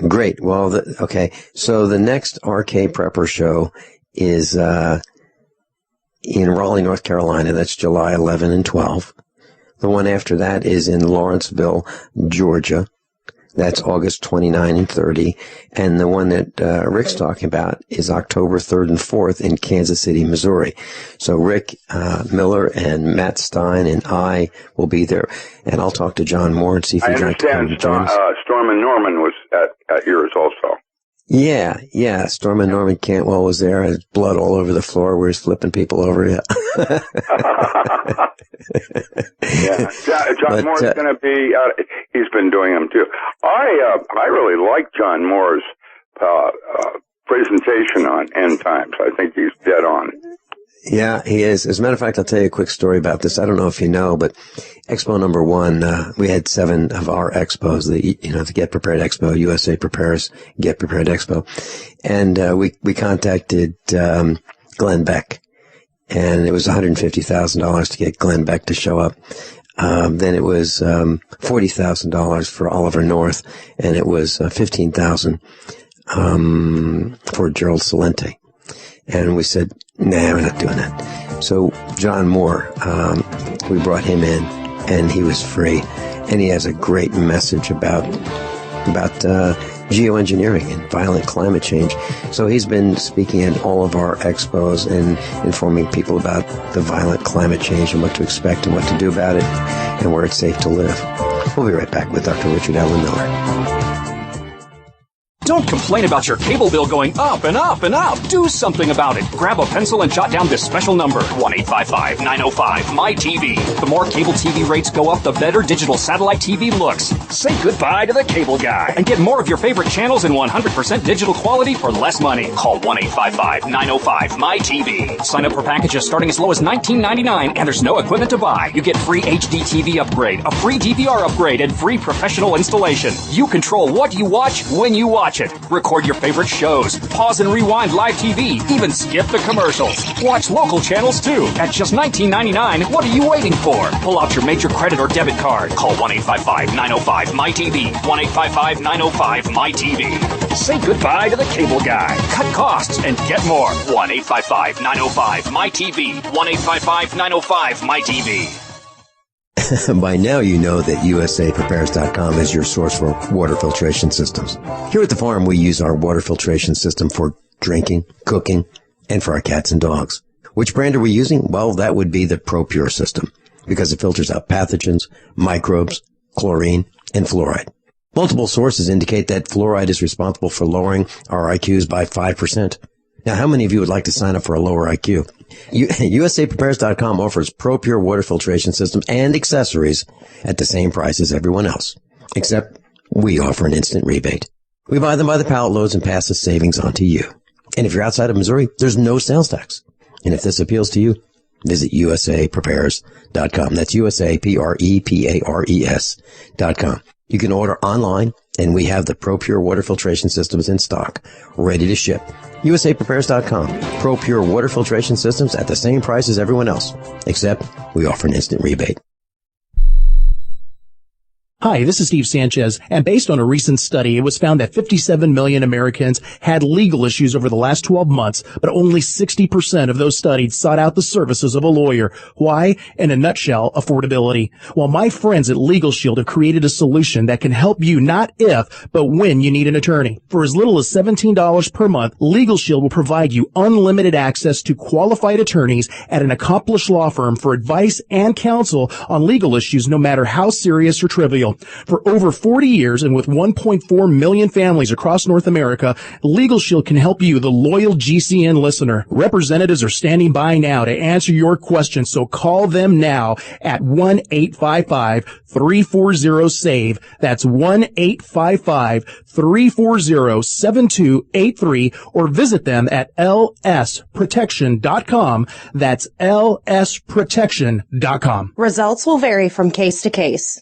Great. Well, okay. So the next RK Prepper show is in Raleigh, North Carolina. That's July 11 and 12. The one after that is in Lawrenceville, Georgia. That's August 29 and 30. And the one that Rick's talking about is October 3rd and 4th in Kansas City, Missouri. So Rick Miller and Matt Stein and I will be there. And I'll talk to John Moore and see if he'd like to come to join us. Storm and Norman was at yours also. Yeah. Storm and Norman Cantwell was there. His blood all over the floor where he's flipping people over. Yeah. Yeah. John Moore's going to be, he's been doing them too. I really like John Moore's presentation on end times. I think he's dead on. Yeah, he is. As a matter of fact, I'll tell you a quick story about this. I don't know if you know, but Expo number 1, we had 7 of our expos, the Get Prepared Expo, USA Prepares Get Prepared Expo. And we contacted Glenn Beck, and it was $150,000 to get Glenn Beck to show up. Then it was $40,000 for Oliver North, and it was $15,000 for Gerald Salente. And we said, nah, we're not doing that. So John Moore, we brought him in, and he was free. And he has a great message about geoengineering and violent climate change. So he's been speaking at all of our expos and informing people about the violent climate change and what to expect and what to do about it and where it's safe to live. We'll be right back with Dr. Richard Allen Miller. Don't complain about your cable bill going up and up and up. Do something about it. Grab a pencil and jot down this special number, 1-855-905-MY-TV. The more cable TV rates go up, the better digital satellite TV looks. Say goodbye to the cable guy and get more of your favorite channels in 100% digital quality for less money. Call 1-855-905-MY-TV. Sign up for packages starting as low as $19.99 and there's no equipment to buy. You get free HD TV upgrade, a free DVR upgrade, and free professional installation. You control what you watch when you watch it. Record your favorite shows, pause and rewind live TV, even skip the commercials. Watch local channels too. At just $19.99, what are you waiting for? Pull out your major credit or debit card. Call 1-855-905-MY-TV. 1-855-905-MY-TV. Say goodbye to the cable guy. Cut costs and get more. 1-855-905-MY-TV. 1-855-905-MY-TV. By now you know that USAPrepares.com is your source for water filtration systems. Here at the farm, we use our water filtration system for drinking, cooking, and for our cats and dogs. Which brand are we using? Well, that would be the ProPure system, because it filters out pathogens, microbes, chlorine, and fluoride. Multiple sources indicate that fluoride is responsible for lowering our IQs by 5%. Now, how many of you would like to sign up for a lower IQ? USAPrepares.com offers ProPure water filtration systems and accessories at the same price as everyone else, except we offer an instant rebate. We buy them by the pallet loads and pass the savings on to you. And if you're outside of Missouri, there's no sales tax. And if this appeals to you, visit USAPrepares.com. That's USAPrepares.com. You can order online, and we have the ProPure water filtration systems in stock, ready to ship. USAPrepares.com. ProPure water filtration systems at the same price as everyone else, except we offer an instant rebate. Hi, this is Steve Sanchez, and based on a recent study, it was found that 57 million Americans had legal issues over the last 12 months, but only 60% of those studied sought out the services of a lawyer. Why? In a nutshell, affordability. Well, my friends at Legal Shield have created a solution that can help you not if, but when you need an attorney. For as little as $17 per month, Legal Shield will provide you unlimited access to qualified attorneys at an accomplished law firm for advice and counsel on legal issues, no matter how serious or trivial. For over 40 years and with 1.4 million families across North America, Legal Shield can help you, the loyal GCN listener. Representatives are standing by now to answer your questions, so call them now at 1-855-340-SAVE. That's 1-855-340-7283, or visit them at lsprotection.com. That's lsprotection.com. Results will vary from case to case.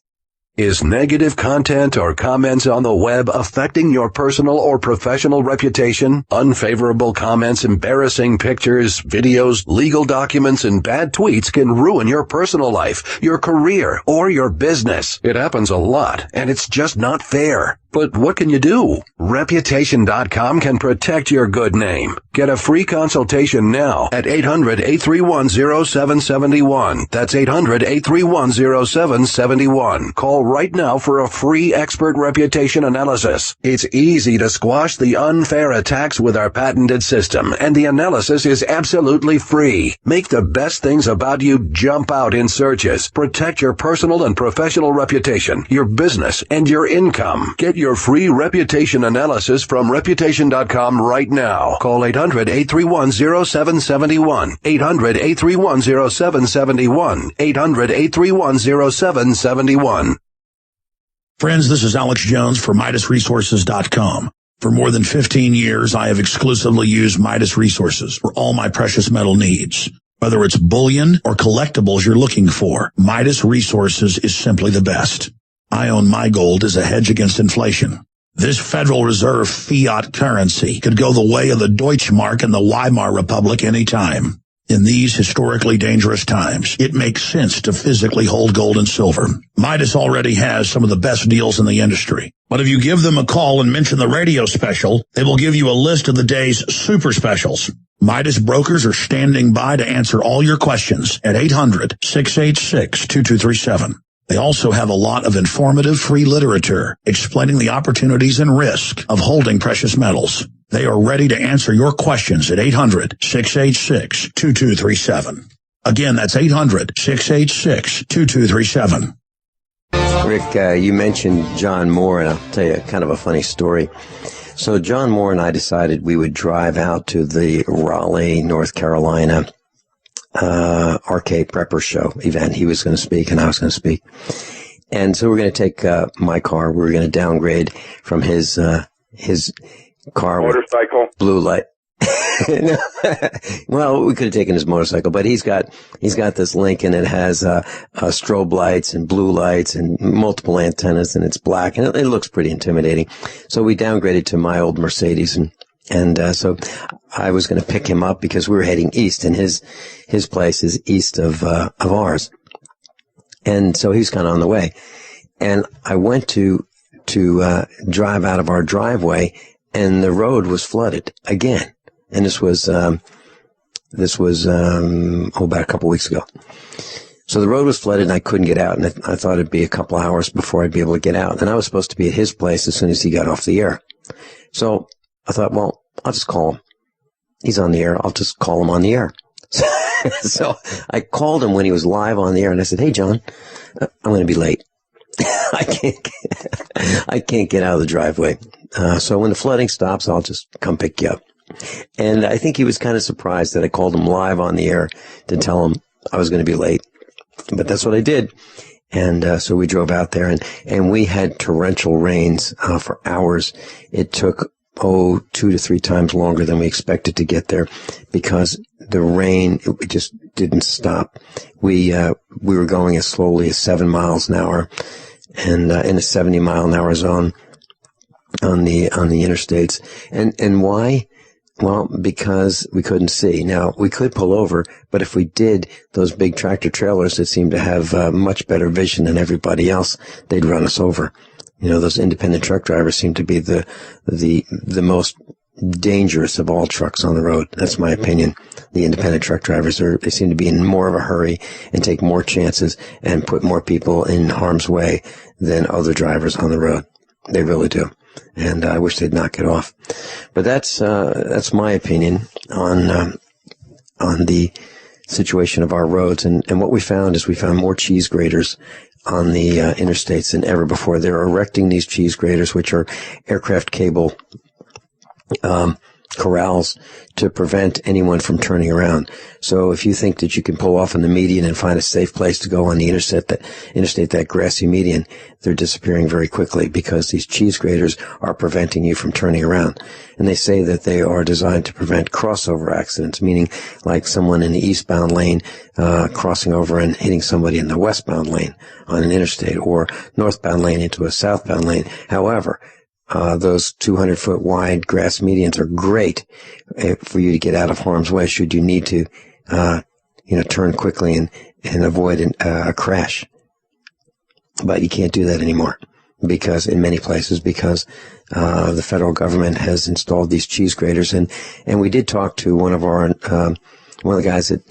Is negative content or comments on the web affecting your personal or professional reputation? Unfavorable comments, embarrassing pictures, videos, legal documents, and bad tweets can ruin your personal life, your career, or your business. It happens a lot, and it's just not fair. But what can you do? Reputation.com can protect your good name. Get a free consultation now at 800-831-0771. That's 800-831-0771. Call right now for a free expert reputation analysis. It's easy to squash the unfair attacks with our patented system, and the analysis is absolutely free. Make the best things about you jump out in searches. Protect your personal and professional reputation, your business, and your income. Get your free reputation analysis from Reputation.com right now. Call 800-831-0771. 800-831-0771. 800-831-0771. Friends, this is Alex Jones for MidasResources.com. For more than 15 years, I have exclusively used Midas Resources for all my precious metal needs. Whether it's bullion or collectibles you're looking for, Midas Resources is simply the best. I own my gold as a hedge against inflation. This Federal Reserve fiat currency could go the way of the Deutschmark and the Weimar Republic anytime. In these historically dangerous times, it makes sense to physically hold gold and silver. Midas already has some of the best deals in the industry. But if you give them a call and mention the radio special, they will give you a list of the day's super specials. Midas brokers are standing by to answer all your questions at 800-686-2237. They also have a lot of informative free literature explaining the opportunities and risk of holding precious metals. They are ready to answer your questions at 800-686-2237. Again, that's 800-686-2237. Rick, you mentioned John Moore, and I'll tell you kind of a funny story. So John Moore and I decided we would drive out to the Raleigh, North Carolina arcade prepper show event. He was going to speak and I was going to speak. And so we're going to take my car. We're going to downgrade from his car. Motorcycle? With blue light. Well, we could have taken his motorcycle, but he's got this Lincoln. It has strobe lights and blue lights and multiple antennas, and it's black, and it looks pretty intimidating. So we downgraded to my old Mercedes, and so I was going to pick him up because we were heading east, and his place is east of ours, and so he's kind of on the way. And I went to drive out of our driveway, and the road was flooded again. And this was about a couple weeks ago. So the road was flooded and I couldn't get out. And I thought it'd be a couple hours before I'd be able to get out. And I was supposed to be at his place as soon as he got off the air. So I thought, well, I'll just call him. He's on the air. I'll just call him on the air. So I called him when he was live on the air and I said, hey, John, I'm going to be late. I can't get out of the driveway. So when the flooding stops, I'll just come pick you up. And I think he was kind of surprised that I called him live on the air to tell him I was going to be late. But that's what I did. And so we drove out there, and we had torrential rains for hours. It took, 2 to 3 times longer than we expected to get there because the rain, it just didn't stop. We were going as slowly as 7 miles an hour and in a 70-mile-an-hour zone on the interstates. And why? Well, because we couldn't see. Now, we could pull over, but if we did, those big tractor trailers that seem to have much better vision than everybody else, they'd run us over. You know, those independent truck drivers seem to be the most dangerous of all trucks on the road. That's my opinion. The independent truck drivers they seem to be in more of a hurry and take more chances and put more people in harm's way than other drivers on the road. They really do. And I wish they'd knock it off. But that's my opinion on the situation of our roads. And what we found is we found more cheese graters on the interstates than ever before. They're erecting these cheese graters, which are aircraft cable corrals to prevent anyone from turning around. So if you think that you can pull off on the median and find a safe place to go on the interstate, that grassy median, they're disappearing very quickly because these cheese graters are preventing you from turning around. And they say that they are designed to prevent crossover accidents, meaning like someone in the eastbound lane crossing over and hitting somebody in the westbound lane on an interstate, or northbound lane into a southbound lane. However, those 200-foot wide grass medians are great for you to get out of harm's way should you need to, turn quickly and avoid a crash. But you can't do that anymore in many places because the federal government has installed these cheese graters. And we did talk to one of the guys at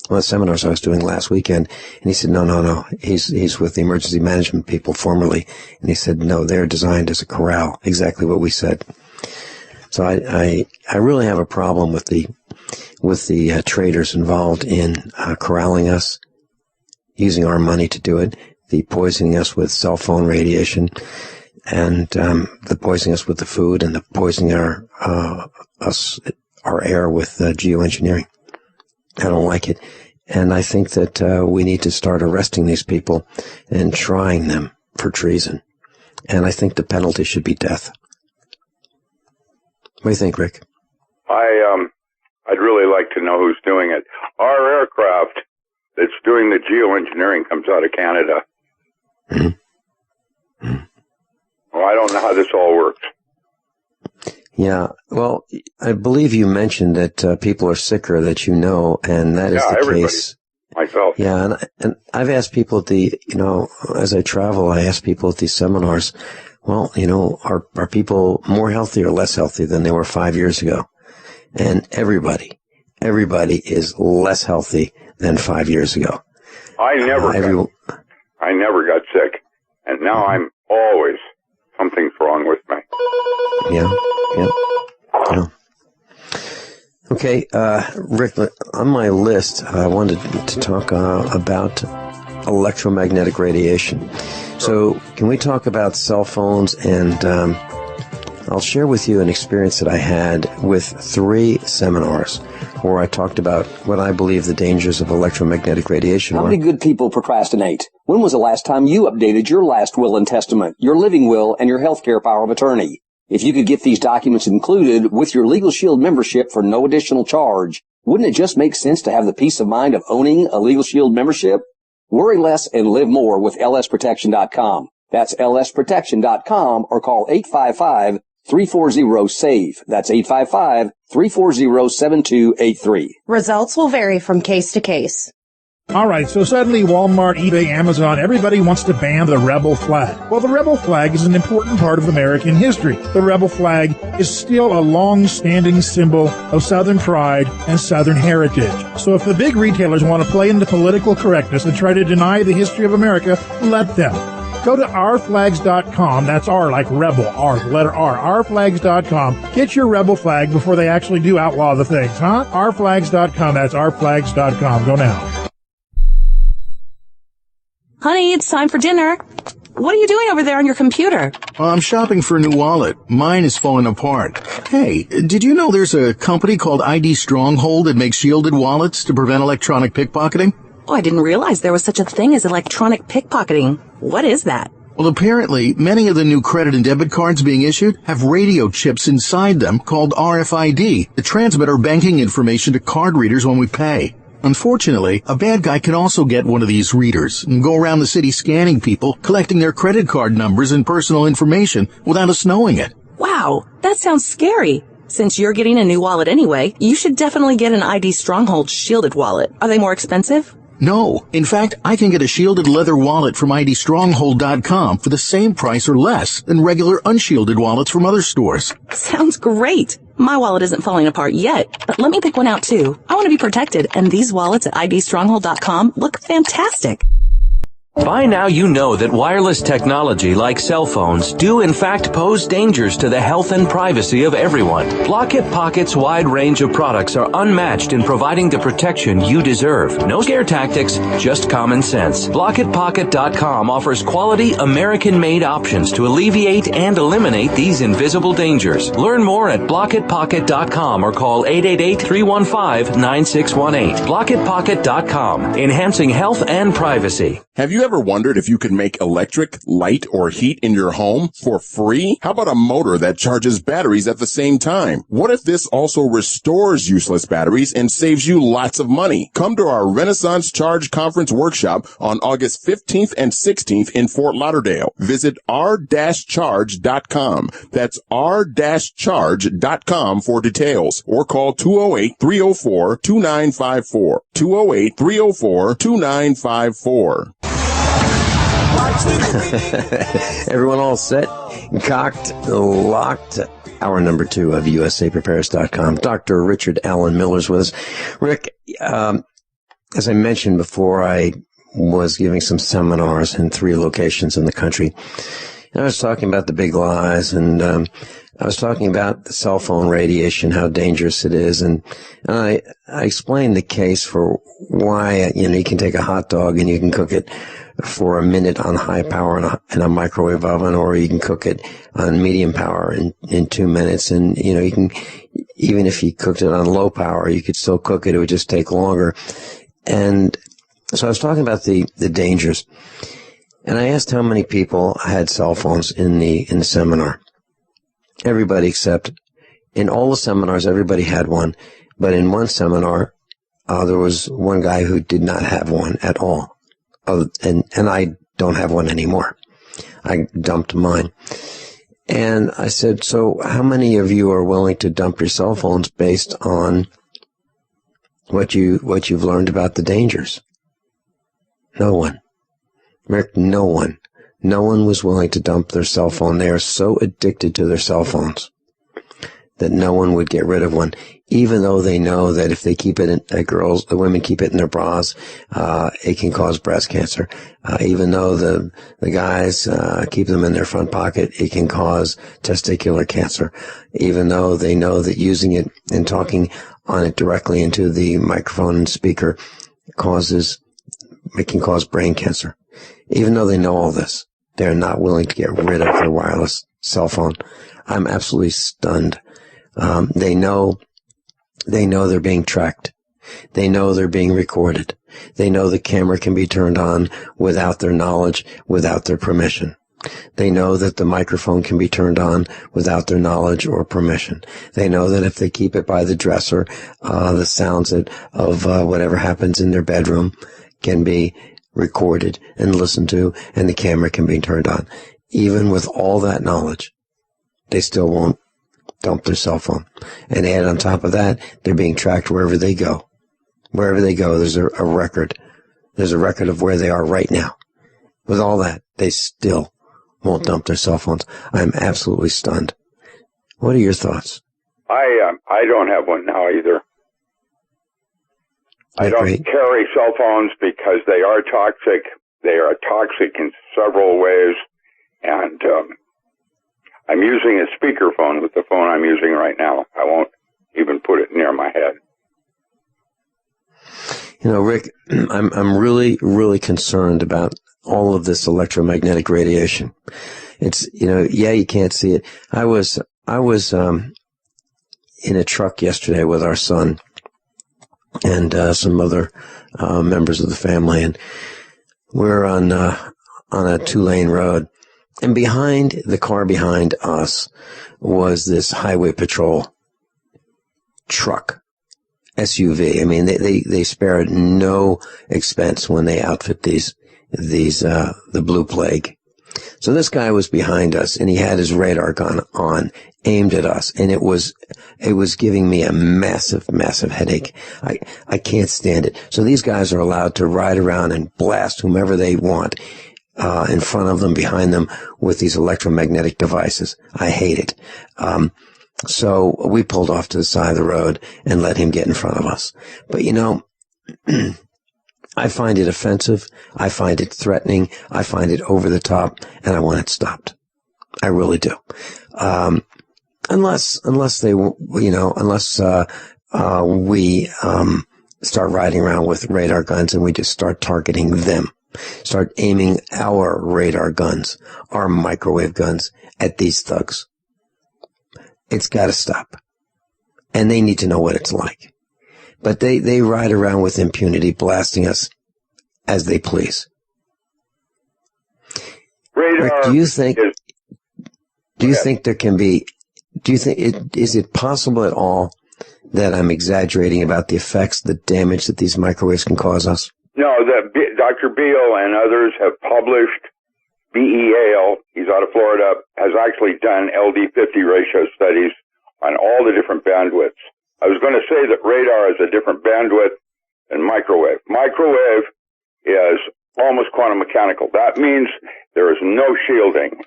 one of the seminars I was doing last weekend, and he said, no. He's with the emergency management people formerly, and he said, no, they're designed as a corral, exactly what we said. So I really have a problem with the traders involved in corralling us, using our money to do it, the poisoning us with cell phone radiation, and the poisoning us with the food, and the poisoning our air with geoengineering. I don't like it. And I think that we need to start arresting these people and trying them for treason. And I think the penalty should be death. What do you think, Rick? I'd really like to know who's doing it. Our aircraft that's doing the geoengineering comes out of Canada. Mm-hmm. Well, I don't know how this all works. Yeah, well, I believe you mentioned that people are sicker that you know, and that is the case. Myself. Yeah, and I've asked people as I travel, I ask people at these seminars, well, are people more healthy or less healthy than they were 5 years ago? And everybody is less healthy than 5 years ago. I never I never got sick. And now I'm always, something's wrong with me. Yeah. Okay, Rick, on my list, I wanted to talk about electromagnetic radiation. So can we talk about cell phones? And I'll share with you an experience that I had with 3 seminars where I talked about what I believe the dangers of electromagnetic radiation How are. many good people procrastinate? When was the last time you updated your last will and testament, your living will, and your healthcare power of attorney? If you could get these documents included with your Legal Shield membership for no additional charge, wouldn't it just make sense to have the peace of mind of owning a Legal Shield membership? Worry less and live more with lsprotection.com. That's lsprotection.com, or call 855-340-SAVE. That's 855-340-7283. Results will vary from case to case. All right, so suddenly Walmart, eBay, Amazon, everybody wants to ban the rebel flag. Well, the rebel flag is an important part of American history. The rebel flag is still a long-standing symbol of Southern pride and Southern heritage. So if the big retailers want to play into political correctness and try to deny the history of America, let them. Go to ourflags.com. That's R like rebel, R, the letter R, ourflags.com. Get your rebel flag before they actually do outlaw the things, huh? Ourflags.com. That's ourflags.com. Go now. Honey, it's time for dinner. What are you doing over there on your computer? I'm shopping for a new wallet. Mine is falling apart. Hey, did you know there's a company called ID Stronghold that makes shielded wallets to prevent electronic pickpocketing? Oh, I didn't realize there was such a thing as electronic pickpocketing. What is that? Well, apparently, many of the new credit and debit cards being issued have radio chips inside them called RFID that transmit our banking information to card readers when we pay. Unfortunately, a bad guy can also get one of these readers and go around the city scanning people, collecting their credit card numbers and personal information without us knowing it. Wow, that sounds scary. Since you're getting a new wallet anyway, you should definitely get an ID Stronghold shielded wallet. Are they more expensive? No. In fact, I can get a shielded leather wallet from IDStronghold.com for the same price or less than regular unshielded wallets from other stores. Sounds great. My wallet isn't falling apart yet, but let me pick one out too. I want to be protected, and these wallets at IDStronghold.com look fantastic. By now you know that wireless technology like cell phones do in fact pose dangers to the health and privacy of everyone. Blockit Pocket's wide range of products are unmatched in providing the protection you deserve. No scare tactics, just common sense. BlockitPocket.com offers quality American-made options to alleviate and eliminate these invisible dangers. Learn more at BlockitPocket.com or call 888-315-9618. BlockitPocket.com, enhancing health and privacy. Have you ever wondered if you could make electric, light, or heat in your home for free? How about a motor that charges batteries at the same time? What if this also restores useless batteries and saves you lots of money? Come to our Renaissance Charge Conference workshop on August 15th and 16th in Fort Lauderdale. Visit r-charge.com. That's r-charge.com for details, or call 208-304-2954. 208-304-2954. Everyone all set, cocked, locked. Hour number 2 of USAPrepares.com. Dr. Richard Allen Miller's with us. Rick, as I mentioned before, I was giving some seminars in 3 locations in the country. And I was talking about the big lies, and I was talking about the cell phone radiation, how dangerous it is, and I explained the case for why, you can take a hot dog and you can cook it for a minute on high power in a microwave oven, or you can cook it on medium power in 2 minutes. And, you can, even if you cooked it on low power, you could still cook it. It would just take longer. And so I was talking about the dangers. And I asked how many people had cell phones in the seminar. Everybody except, in all the seminars, everybody had one. But in one seminar, there was one guy who did not have one at all. And I don't have one anymore. I dumped mine. And I said, so how many of you are willing to dump your cell phones based on what you've learned about the dangers? No one. Rick, no one. No one was willing to dump their cell phone. They are so addicted to their cell phones that no one would get rid of one. even though they know that if they keep it in, the women keep it in their bras, it can cause breast cancer. Even though the guys, keep them in their front pocket, it can cause testicular cancer. Even though they know that using it and talking on it directly into the microphone and speaker it can cause brain cancer. Even though they know all this, they're not willing to get rid of their wireless cell phone. I'm absolutely stunned. They know they're being tracked. They know they're being recorded. They know the camera can be turned on without their knowledge, without their permission. They know that the microphone can be turned on without their knowledge or permission. They know that if they keep it by the dresser, the sounds of whatever happens in their bedroom can be recorded and listened to, and the camera can be turned on. Even with all that knowledge, they still won't dump their cell phone. And add on top of that, they're being tracked wherever they go. Wherever they go, there's a record. There's a record of where they are right now. With all that, they still won't dump their cell phones. I'm absolutely stunned. What are your thoughts? I don't have one now either. I don't carry cell phones because they are toxic. They are toxic in several ways. And I'm using a speakerphone with the phone I'm using right now. I won't even put it near my head. You know, Rick, I'm really, really concerned about all of this electromagnetic radiation. It's, you can't see it. I was in a truck yesterday with our son and some other members of the family, and we're on a 2-lane road, and behind the car behind us was this highway patrol truck, SUV. I mean, they spared no expense when they outfit these the Blue Plague. So this guy was behind us, and he had his radar gun on, aimed at us, and it was giving me a massive, massive headache. I can't stand it. So these guys are allowed to ride around and blast whomever they want, in front of them, behind them, with these electromagnetic devices. I hate it. So we pulled off to the side of the road and let him get in front of us. But I find it offensive. I find it threatening. I find it over the top, and I want it stopped. I really do. Unless we start riding around with radar guns and we just start targeting them, start aiming our radar guns, our microwave guns at these thugs. It's got to stop. And they need to know what it's like. But they ride around with impunity, blasting us as they please. Radar. Rick, do you think there can be? Is it possible at all that I'm exaggerating about the effects, the damage that these microwaves can cause us? No, Dr. Beal and others have published. BEAL, he's out of Florida, has actually done LD50 ratio studies on all the different bandwidths. I was going to say that radar is a different bandwidth than microwave. Microwave is almost quantum mechanical. That means there is no shielding.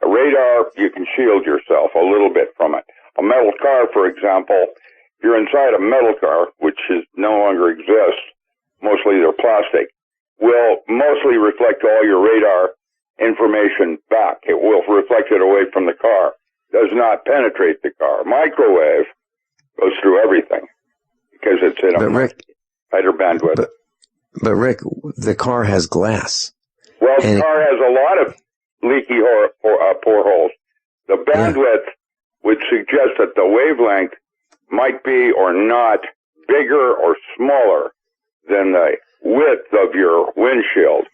A radar, you can shield yourself a little bit from it. A metal car, for example, if you're inside a metal car, which no longer exists, mostly they're plastic, will mostly reflect all your radar information back. It will reflect it away from the car. Does not penetrate the car. Microwave goes through everything because it's in a tighter bandwidth. But Rick, the car has glass. Well, the car has a lot of leaky pore holes. The bandwidth would suggest that the wavelength might be or not bigger or smaller than the width of your windshield.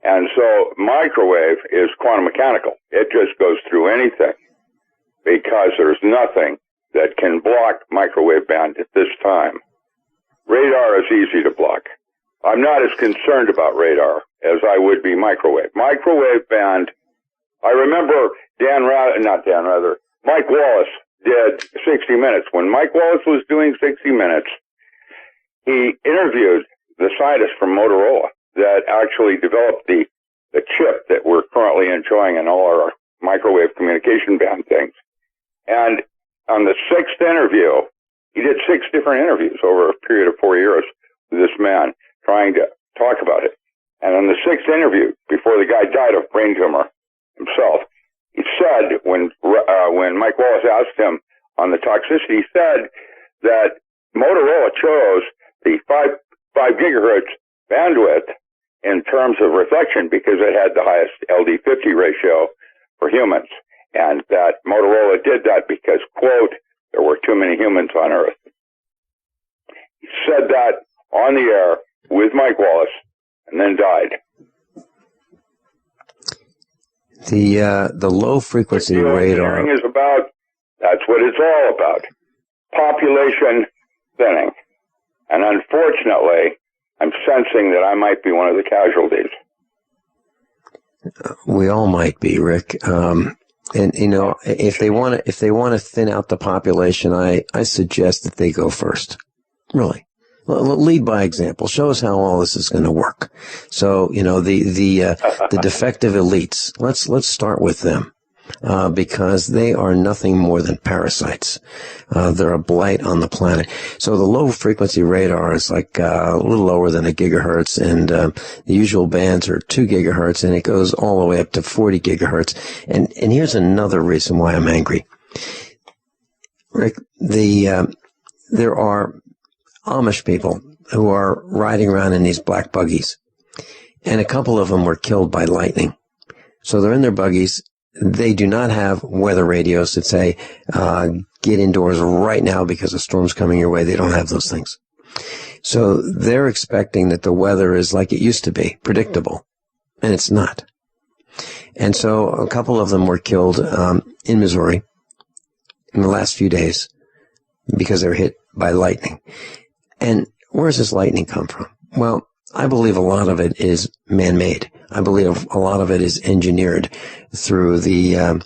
And so microwave is quantum mechanical. It just goes through anything because there's nothing that can block microwave band at this time. Radar is easy to block. I'm not as concerned about radar as I would be microwave. Microwave band, I remember Mike Wallace did 60 Minutes. When Mike Wallace was doing 60 Minutes, he interviewed the scientist from Motorola that actually developed the chip that we're currently enjoying in all our microwave communication band things. And on the 6th interview, He did 6 different interviews over a period of 4 years with this man trying to talk about it. And on the 6th interview, before the guy died of brain tumor himself, he said, when Mike Wallace asked him on the toxicity, he said that Motorola chose the 5 gigahertz bandwidth in terms of reflection because it had the highest LD50 ratio for humans. And that Motorola did that because, quote, there were too many humans on Earth. He said that on the air with Mike Wallace and then died. The low frequency radar is about, that's what it's all about. Population thinning. And unfortunately, I'm sensing that I might be one of the casualties. We all might be, Rick. And you know, if they want to thin out the population, I suggest that they go first. Really, lead by example. Show us how all this is going to work. So you know, the defective elites. Let's start with them. Because they are nothing more than parasites. They're a blight on the planet. So the low frequency radar is like a little lower than 1 gigahertz, and the usual bands are 2 gigahertz, and it goes all the way up to 40 gigahertz. And here's another reason why I'm angry. Rick, there are Amish people who are riding around in these black buggies, and a couple of them were killed by lightning. So they're in their buggies. They do not have weather radios that say, get indoors right now because a storm's coming your way. They don't have those things. So they're expecting that the weather is like it used to be, predictable. And it's not. And so a couple of them were killed in Missouri in the last few days because they were hit by lightning. And where does this lightning come from? Well, I believe a lot of it is man-made. I believe a lot of it is engineered through the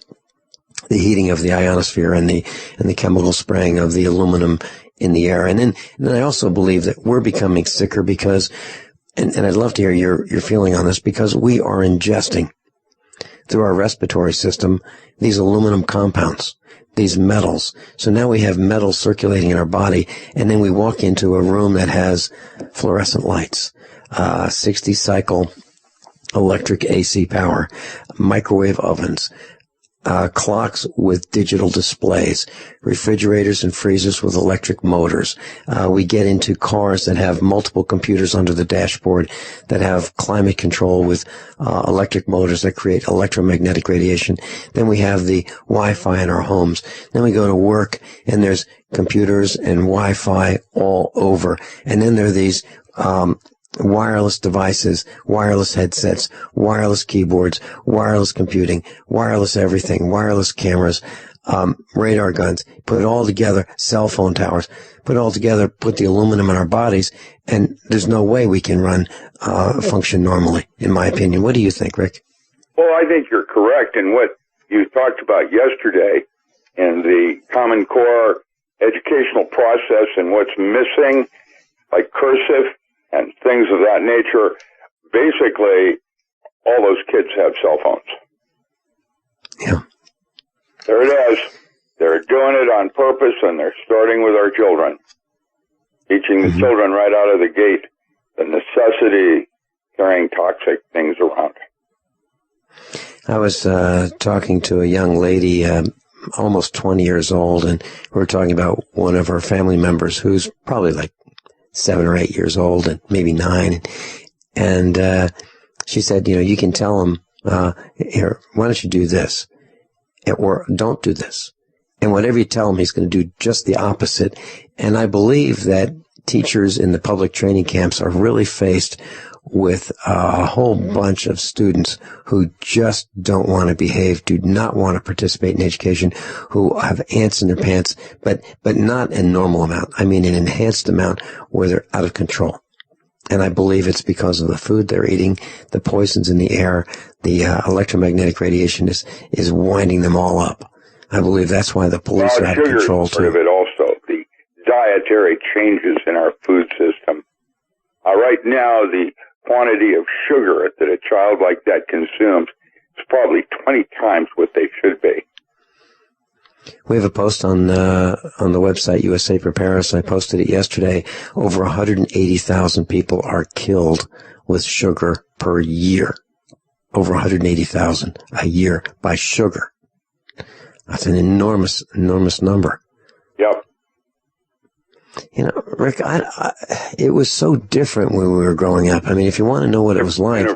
heating of the ionosphere and the chemical spraying of the aluminum in the air. And then I also believe that we're becoming sicker because, and I'd love to hear your feeling on this, because we are ingesting through our respiratory system these aluminum compounds, these metals. So now we have metal circulating in our body, and then we walk into a room that has fluorescent lights, 60 cycle electric AC power, microwave ovens, clocks with digital displays, refrigerators and freezers with electric motors. We get into cars that have multiple computers under the dashboard that have climate control with electric motors that create electromagnetic radiation. Then we have the Wi-Fi in our homes. Then we go to work and there's computers and Wi-Fi all over. And then there are these wireless devices, wireless headsets, wireless keyboards, wireless computing, wireless everything, wireless cameras, radar guns, put it all together, cell phone towers, put it all together, put the aluminum in our bodies, and there's no way we can function normally, in my opinion. What do you think, Rick? Well, I think you're correct in what you talked about yesterday in the Common Core educational process and what's missing, like cursive and things of that nature. Basically, all those kids have cell phones. Yeah. There it is. They're doing it on purpose, and they're starting with our children. Teaching the children right out of the gate the necessity of carrying toxic things around. I was talking to a young lady, almost 20 years old, and we were talking about one of her family members who's probably like 7 or 8 years old, and maybe 9. And she said, you can tell him, here, why don't you do this? Or don't do this. And whatever you tell him, he's going to do just the opposite. And I believe that teachers in the public training camps are really faced with a whole bunch of students who just don't want to behave, do not want to participate in education, who have ants in their pants, but not a normal amount. I mean, an enhanced amount where they're out of control. And I believe it's because of the food they're eating, the poisons in the air, the electromagnetic radiation is winding them all up. I believe that's why the police are out of control too. Part of it also, the dietary changes in our food system. Right now, the quantity of sugar that a child like that consumes is probably 20 times what they should be. We have a post on the website, USA Preparedness. I posted it yesterday. Over 180,000 people are killed with sugar per year. Over 180,000 a year by sugar. That's an enormous, enormous number. Yep. You know, Rick, it was so different when we were growing up. I mean, if you want to know what it was like,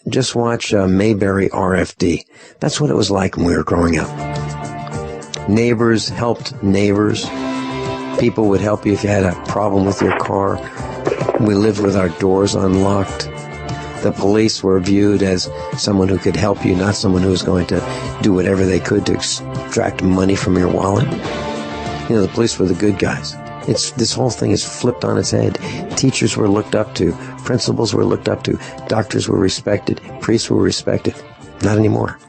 just watch Mayberry RFD. That's what it was like when we were growing up. Neighbors helped neighbors. People would help you if you had a problem with your car. We lived with our doors unlocked. The police were viewed as someone who could help you, not someone who was going to do whatever they could to extract money from your wallet. You know, the police were the good guys. This whole thing is flipped on its head. Teachers were looked up to. Principals were looked up to. Doctors were respected. Priests were respected. Not anymore.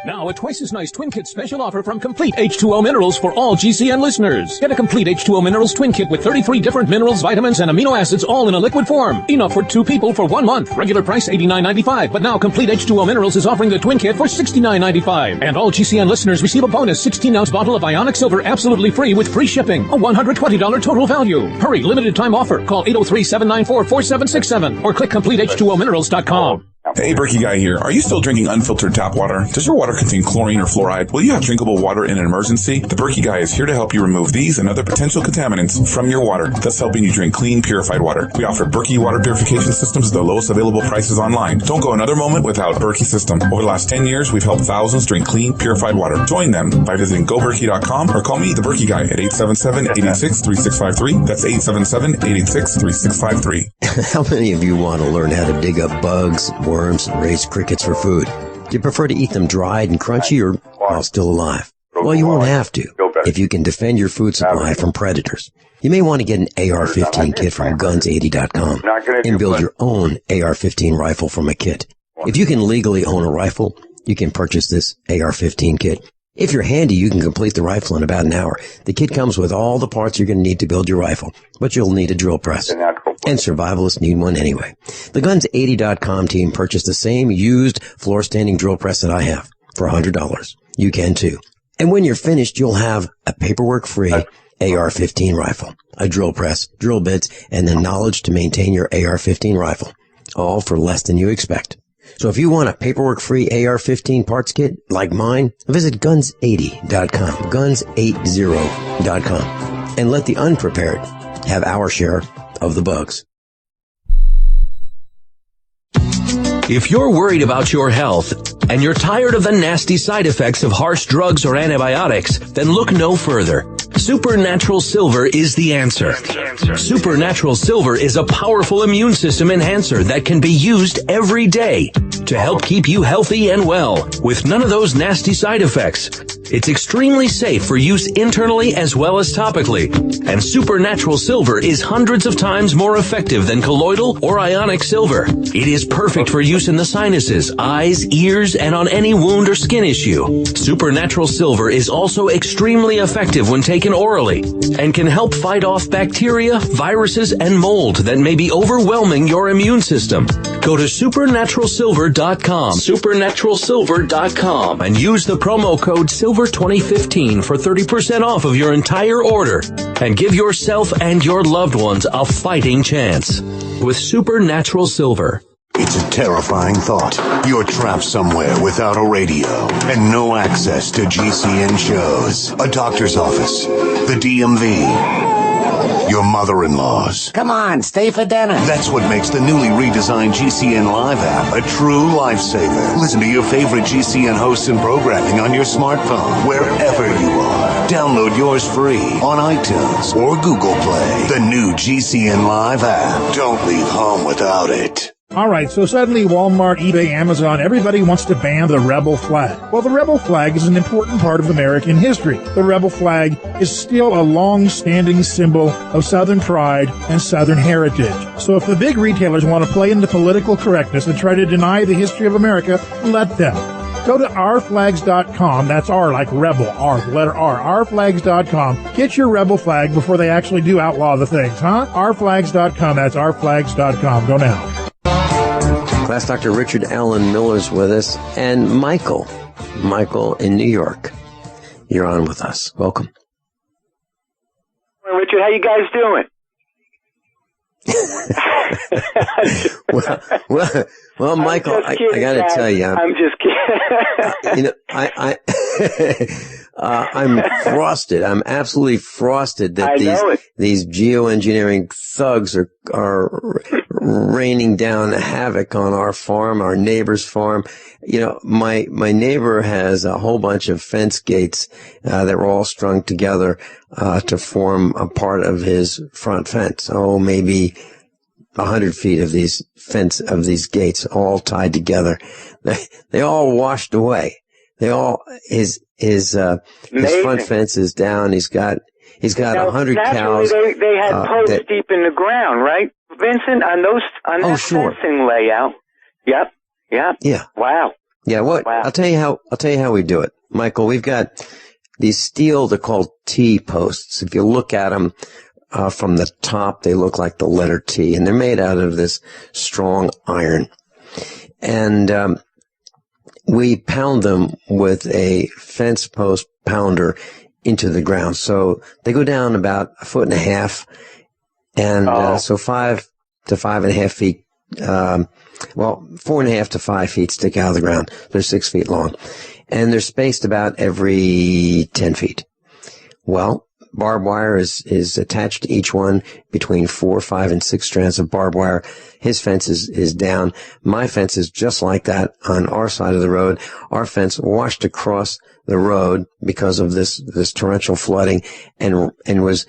Now, a twice as nice Twin Kit special offer from Complete H2O Minerals for all GCN listeners. Get a Complete H2O Minerals Twin Kit with 33 different minerals, vitamins, and amino acids all in a liquid form. Enough for 2 people for 1 month. Regular price $89.95, but now Complete H2O Minerals is offering the Twin Kit for $69.95. And all GCN listeners receive a bonus 16-ounce bottle of Ionic Silver absolutely free with free shipping. A $120 total value. Hurry, limited time offer. Call 803-794-4767 or click CompleteH2OMinerals.com. Hey, Berkey Guy here. Are you still drinking unfiltered tap water? Does your water contain chlorine or fluoride? Will you have drinkable water in an emergency? The Berkey Guy is here to help you remove these and other potential contaminants from your water, thus helping you drink clean, purified water. We offer Berkey water purification systems at the lowest available prices online. Don't go another moment without Berkey system. Over the last 10 years, we've helped thousands drink clean, purified water. Join them by visiting goberkey.com or call me, the Berkey Guy, at 877-886-3653. That's 877-886-3653. How many of you want to learn how to dig up bugs, worms, and raise crickets for food? Do you prefer to eat them dried and crunchy or while still alive? Well, you won't have to if you can defend your food supply from predators. You may want to get an AR-15 kit from guns80.com and build your own AR-15 rifle from a kit. If you can legally own a rifle, you can purchase this AR-15 kit. If you're handy, you can complete the rifle in about an hour. The kit comes with all the parts you're going to need to build your rifle, but you'll need a drill press. And survivalists need one anyway. The Guns80.com team purchased the same used floor-standing drill press that I have for $100. You can too. And when you're finished, you'll have a paperwork-free AR-15 rifle, a drill press, drill bits, and the knowledge to maintain your AR-15 rifle, all for less than you expect. So if you want a paperwork-free AR-15 parts kit like mine, visit Guns80.com, Guns80.com, and let the unprepared have our share of the bugs. If you're worried about your health and you're tired of the nasty side effects of harsh drugs or antibiotics, then look no further. Supernatural Silver is the answer. Supernatural Silver is a powerful immune system enhancer that can be used every day to help keep you healthy and well with none of those nasty side effects. It's extremely safe for use internally as well as topically. And Supernatural Silver is hundreds of times more effective than colloidal or ionic silver. It is perfect for use in the sinuses, eyes, ears, and on any wound or skin issue. Supernatural Silver is also extremely effective when taken orally and can help fight off bacteria, viruses, and mold that may be overwhelming your immune system. Go to supernaturalsilver.com, supernaturalsilver.com, and use the promo code SILVER2015 for 30% off of your entire order and give yourself and your loved ones a fighting chance with Supernatural Silver. It's a terrifying thought. You're trapped somewhere without a radio and no access to GCN shows, a doctor's office, the DMV, your mother-in-law's. Come on, stay for dinner. That's what makes the newly redesigned GCN Live app a true lifesaver. Listen to your favorite GCN hosts and programming on your smartphone, wherever you are. Download yours free on iTunes or Google Play. The new GCN Live app. Don't leave home without it. All right, so suddenly Walmart, eBay, Amazon, everybody wants to ban the rebel flag. Well, the rebel flag is an important part of American history. The rebel flag is still a long-standing symbol of Southern pride and Southern heritage. So if the big retailers want to play into political correctness and try to deny the history of America, let them. Go to ourflags.com. That's R like rebel, R, the letter R, ourflags.com. Get your rebel flag before they actually do outlaw the things, huh? Ourflags.com. That's ourflags.com. Go now. Class Dr. Richard Allen Miller's with us, and Michael Michael in New York. You're on with us. Welcome. Richard, how you guys doing? well, Michael, I got to tell you, I'm just kidding. I'm frosted. I'm absolutely frosted that these geoengineering thugs are raining down havoc on our farm, our neighbor's farm. My neighbor has a whole bunch of fence gates that were all strung together to form a part of his front fence. Oh, maybe 100 feet of these gates all tied together. They all washed away. His front fence is down. He's got 100 cows. They had posts deep in the ground, right, Vincent? On that fencing layout. Yep. Yeah. Wow. Yeah. Wow. I'll tell you how we do it, Michael. We've got these steel. They're called T posts. If you look at them from the top, they look like the letter T, and they're made out of this strong iron. And we pound them with a fence post pounder into the ground. So they go down about 1.5 feet. And so 5 to 5.5 feet, 4.5 to 5 feet stick out of the ground. They're 6 feet long. And they're spaced about every 10 feet. Well, barbed wire is attached to each one between 4, 5, and 6 strands of barbed wire. His fence is down. My fence is just like that on our side of the road. Our fence washed across the road because of this torrential flooding and was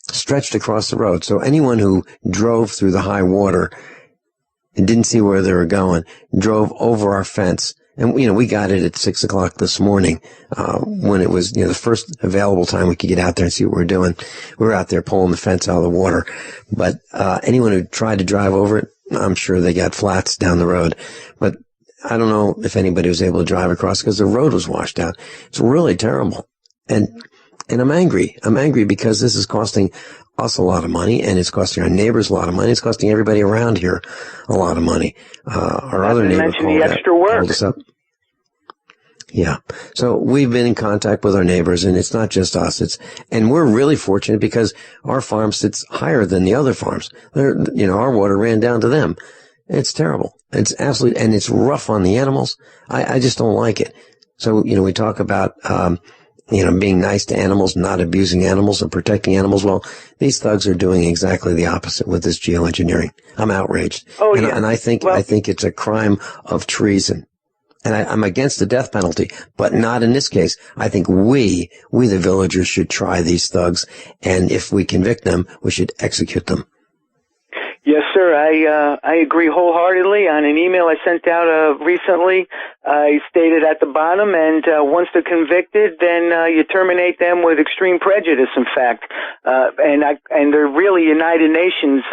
stretched across the road. So anyone who drove through the high water and didn't see where they were going drove over our fence. And, we got it at 6 o'clock this morning, when it was, the first available time we could get out there and see what we were doing. We were out there pulling the fence out of the water. But, anyone who tried to drive over it, I'm sure they got flats down the road. But I don't know if anybody was able to drive across because the road was washed out. It's really terrible. And I'm angry. I'm angry because this is costing us a lot of money, and it's costing our neighbors a lot of money. It's costing everybody around here a lot of money. Our other neighbor called us up. Yeah. So we've been in contact with our neighbors, and it's not just us. And we're really fortunate because our farm sits higher than the other farms. Our water ran down to them. It's terrible. It's absolutely, and it's rough on the animals. I just don't like it. So, we talk about, being nice to animals, not abusing animals and protecting animals. Well, these thugs are doing exactly the opposite with this geoengineering. I'm outraged. And I think it's a crime of treason. And I'm against the death penalty, but not in this case. I think we the villagers should try these thugs. And if we convict them, we should execute them. Yes, sir. I agree wholeheartedly. On an email I sent out recently, I stated at the bottom, and once they're convicted, then you terminate them with extreme prejudice. In fact, and they're really United Nations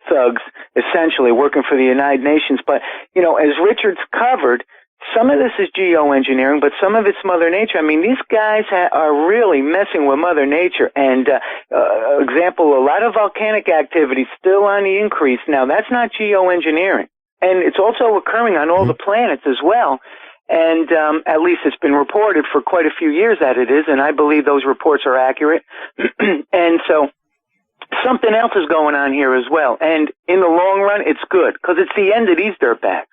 thugs, essentially working for the United Nations. But as Richard's covered, some of this is geoengineering, but some of it's Mother Nature. I mean, these guys are really messing with Mother Nature. And, example, a lot of volcanic activity still on the increase. Now, that's not geoengineering. And it's also occurring on all the planets as well. And at least it's been reported for quite a few years that it is, and I believe those reports are accurate. And so something else is going on here as well. And in the long run, it's good, because it's the end of these dirtbags.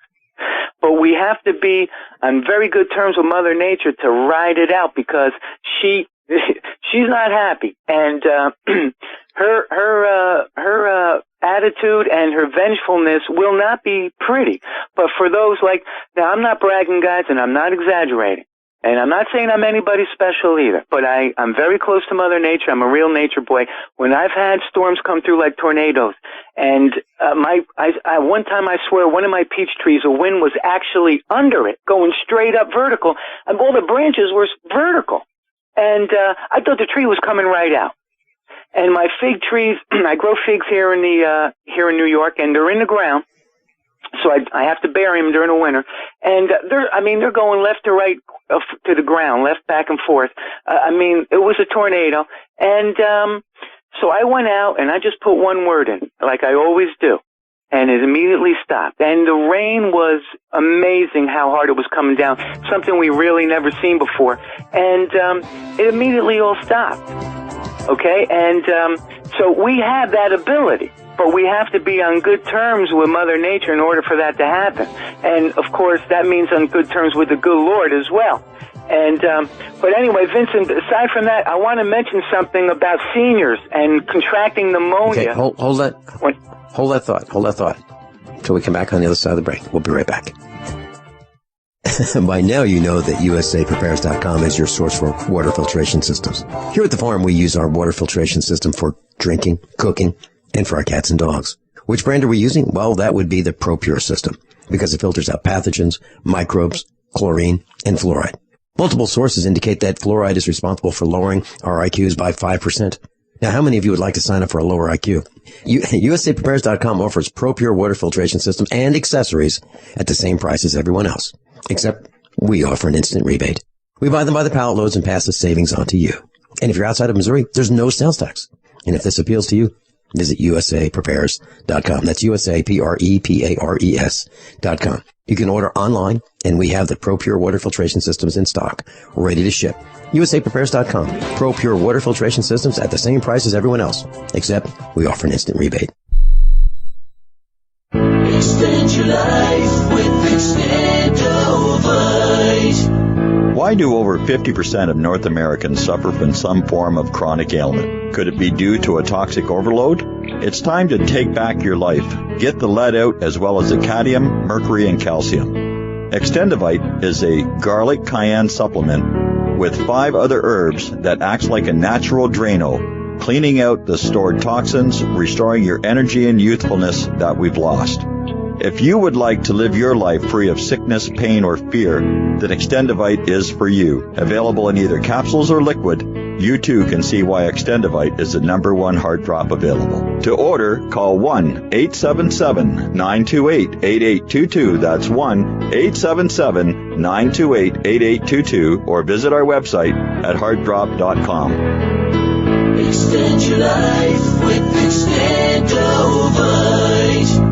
But we have to be on very good terms with Mother Nature to ride it out, because she's not happy, and her attitude and her vengefulness will not be pretty. But for those now, I'm not bragging, guys, and I'm not exaggerating, and I'm not saying I'm anybody special either. But I'm very close to Mother Nature. I'm a real nature boy. When I've had storms come through like tornadoes, and one time, I swear, one of my peach trees, a wind was actually under it, going straight up vertical, and all the branches were vertical. And I thought the tree was coming right out. And my fig trees, I grow figs here in New York, and they're in the ground, so I have to bury them during the winter. And they're going left to right to the ground, left, back, and forth. It was a tornado, and so I went out and I just put one word in, like I always do. and it immediately stopped. And the rain was amazing how hard it was coming down, something we really never seen before. And it immediately all stopped. Okay? And so we have that ability, but we have to be on good terms with Mother Nature in order for that to happen. And, of course, that means on good terms with the good Lord as well. And but anyway, Vincent, aside from that, I want to mention something about seniors and contracting pneumonia. Okay, hold that thought. Till we come back on the other side of the break. We'll be right back. By now you know that USAPrepares.com is your source for water filtration systems. Here at the farm, we use our water filtration system for drinking, cooking, and for our cats and dogs. Which brand are we using? Well, that would be the ProPure system, because it filters out pathogens, microbes, chlorine, and fluoride. Multiple sources indicate that fluoride is responsible for lowering our IQs by 5%. Now, how many of you would like to sign up for a lower IQ? USAPrepares.com offers ProPure water filtration systems and accessories at the same price as everyone else, except we offer an instant rebate. We buy them by the pallet loads and pass the savings on to you. And if you're outside of Missouri, there's no sales tax. And if this appeals to you, visit USAPrepares.com. That's USAPrepares.com. You can order online, and we have the ProPure water filtration systems in stock, ready to ship. USAPrepares.com. ProPure water filtration systems at the same price as everyone else, except we offer an instant rebate. Extend your life with Extendovite. Why do over 50% of North Americans suffer from some form of chronic ailment? Could it be due to a toxic overload? It's time to take back your life. Get the lead out as well as the cadmium, mercury, and calcium. Extendovite is a garlic cayenne supplement with 5 other herbs that acts like a natural Drano, cleaning out the stored toxins, restoring your energy and youthfulness that we've lost. If you would like to live your life free of sickness, pain, or fear, then Extendovite is for you. Available in either capsules or liquid, you too can see why Extendovite is the #1 heart drop available. To order, call 1-877-928-8822. That's 1-877-928-8822, or visit our website at heartdrop.com. Extend your life with Extendovite.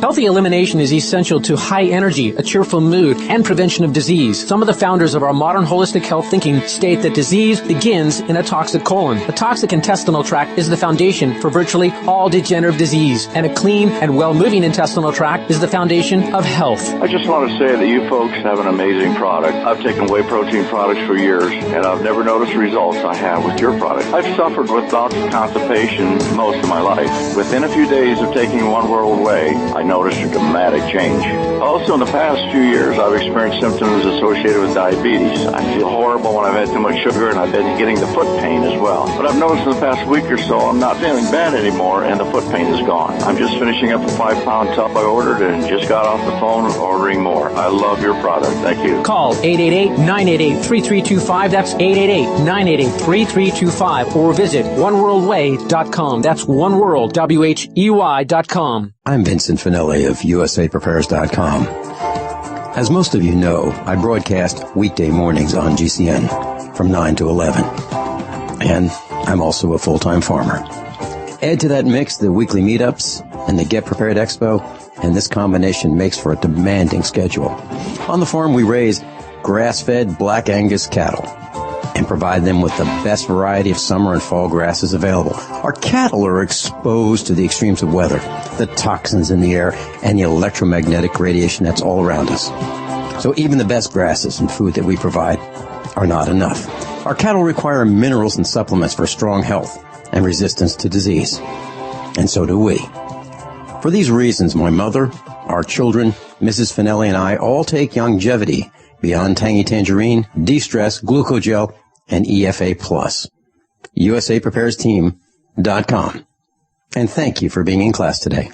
Healthy elimination is essential to high energy, a cheerful mood, and prevention of disease. Some of the founders of our modern holistic health thinking state that disease begins in a toxic colon. A toxic intestinal tract is the foundation for virtually all degenerative disease, and a clean and well-moving intestinal tract is the foundation of health. I just want to say that you folks have an amazing product. I've taken whey protein products for years, and I've never noticed results I have with your product. I've suffered with bouts of constipation most of my life. Within a few days of taking One World Whey, I noticed a dramatic change. Also, in the past few years, I've experienced symptoms associated with diabetes. I feel horrible when I've had too much sugar, and I've been getting the foot pain as well. But I've noticed in the past week or so, I'm not feeling bad anymore, and the foot pain is gone. I'm just finishing up a 5-pound tub I ordered and just got off the phone ordering more. I love your product. Thank you. Call 888-988-3325. That's 888-988-3325. Or visit oneworldway.com. That's oneworld.com. I'm Vincent Finelli of USAPrepares.com. As most of you know, I broadcast weekday mornings on GCN from 9 to 11. And I'm also a full-time farmer. Add to that mix the weekly meetups and the Get Prepared Expo, and this combination makes for a demanding schedule. On the farm, we raise grass-fed Black Angus cattle and provide them with the best variety of summer and fall grasses available. Our cattle are exposed to the extremes of weather, the toxins in the air, and the electromagnetic radiation that's all around us. So even the best grasses and food that we provide are not enough. Our cattle require minerals and supplements for strong health and resistance to disease. And so do we. For these reasons, my mother, our children, Mrs. Finelli, and I all take Longevity Beyond Tangy Tangerine, De-Stress, Glucogel, and EFA+. USAPreparesTeam.com. And thank you for being in class today.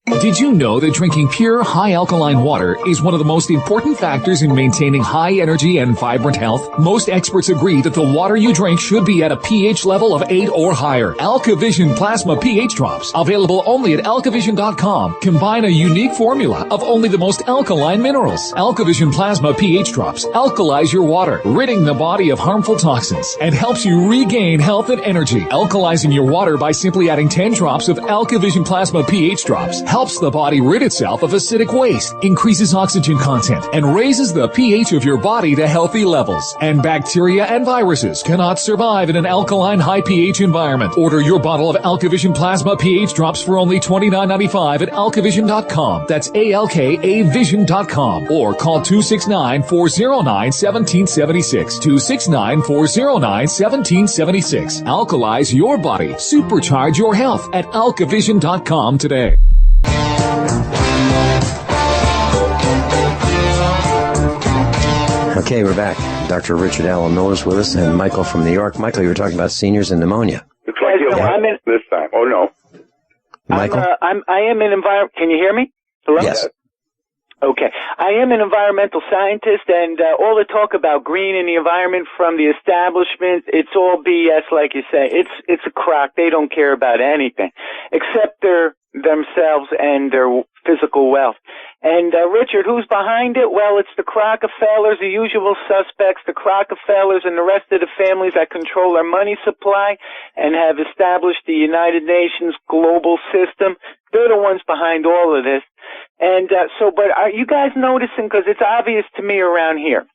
Did you know that drinking pure, high alkaline water is one of the most important factors in maintaining high energy and vibrant health? Most experts agree that the water you drink should be at a pH level of 8 or higher. AlkaVision Plasma pH Drops, available only at alkavision.com, combine a unique formula of only the most alkaline minerals. AlkaVision Plasma pH Drops alkalize your water, ridding the body of harmful toxins, and helps you regain health and energy. Alkalizing your water by simply adding 10 drops of AlkaVision Plasma pH Drops helps the body rid itself of acidic waste, increases oxygen content, and raises the pH of your body to healthy levels. And bacteria and viruses cannot survive in an alkaline high pH environment. Order your bottle of AlkaVision Plasma pH Drops for only $29.95 at alkavision.com. That's ALKAvision.com. Or call 269-409-1776. 269-409-1776. Alkalize your body. Supercharge your health at alkavision.com today. Okay, we're back. Dr. Richard Allen Miller's with us, and Michael from New York. Michael, you were talking about seniors and pneumonia. It's like this time. Oh, no. Michael? I am an environment. Can you hear me? Hello? Yes. Okay. I am an environmental scientist, and all the talk about green and the environment from the establishment, it's all BS, like you say. It's a crock. They don't care about anything except themselves and their physical wealth. And Richard, who's behind it? Well, it's the Rockefellers, the usual suspects, the Rockefellers and the rest of the families that control our money supply and have established the United Nations global system. They're the ones behind all of this. And but are you guys noticing, because it's obvious to me around here,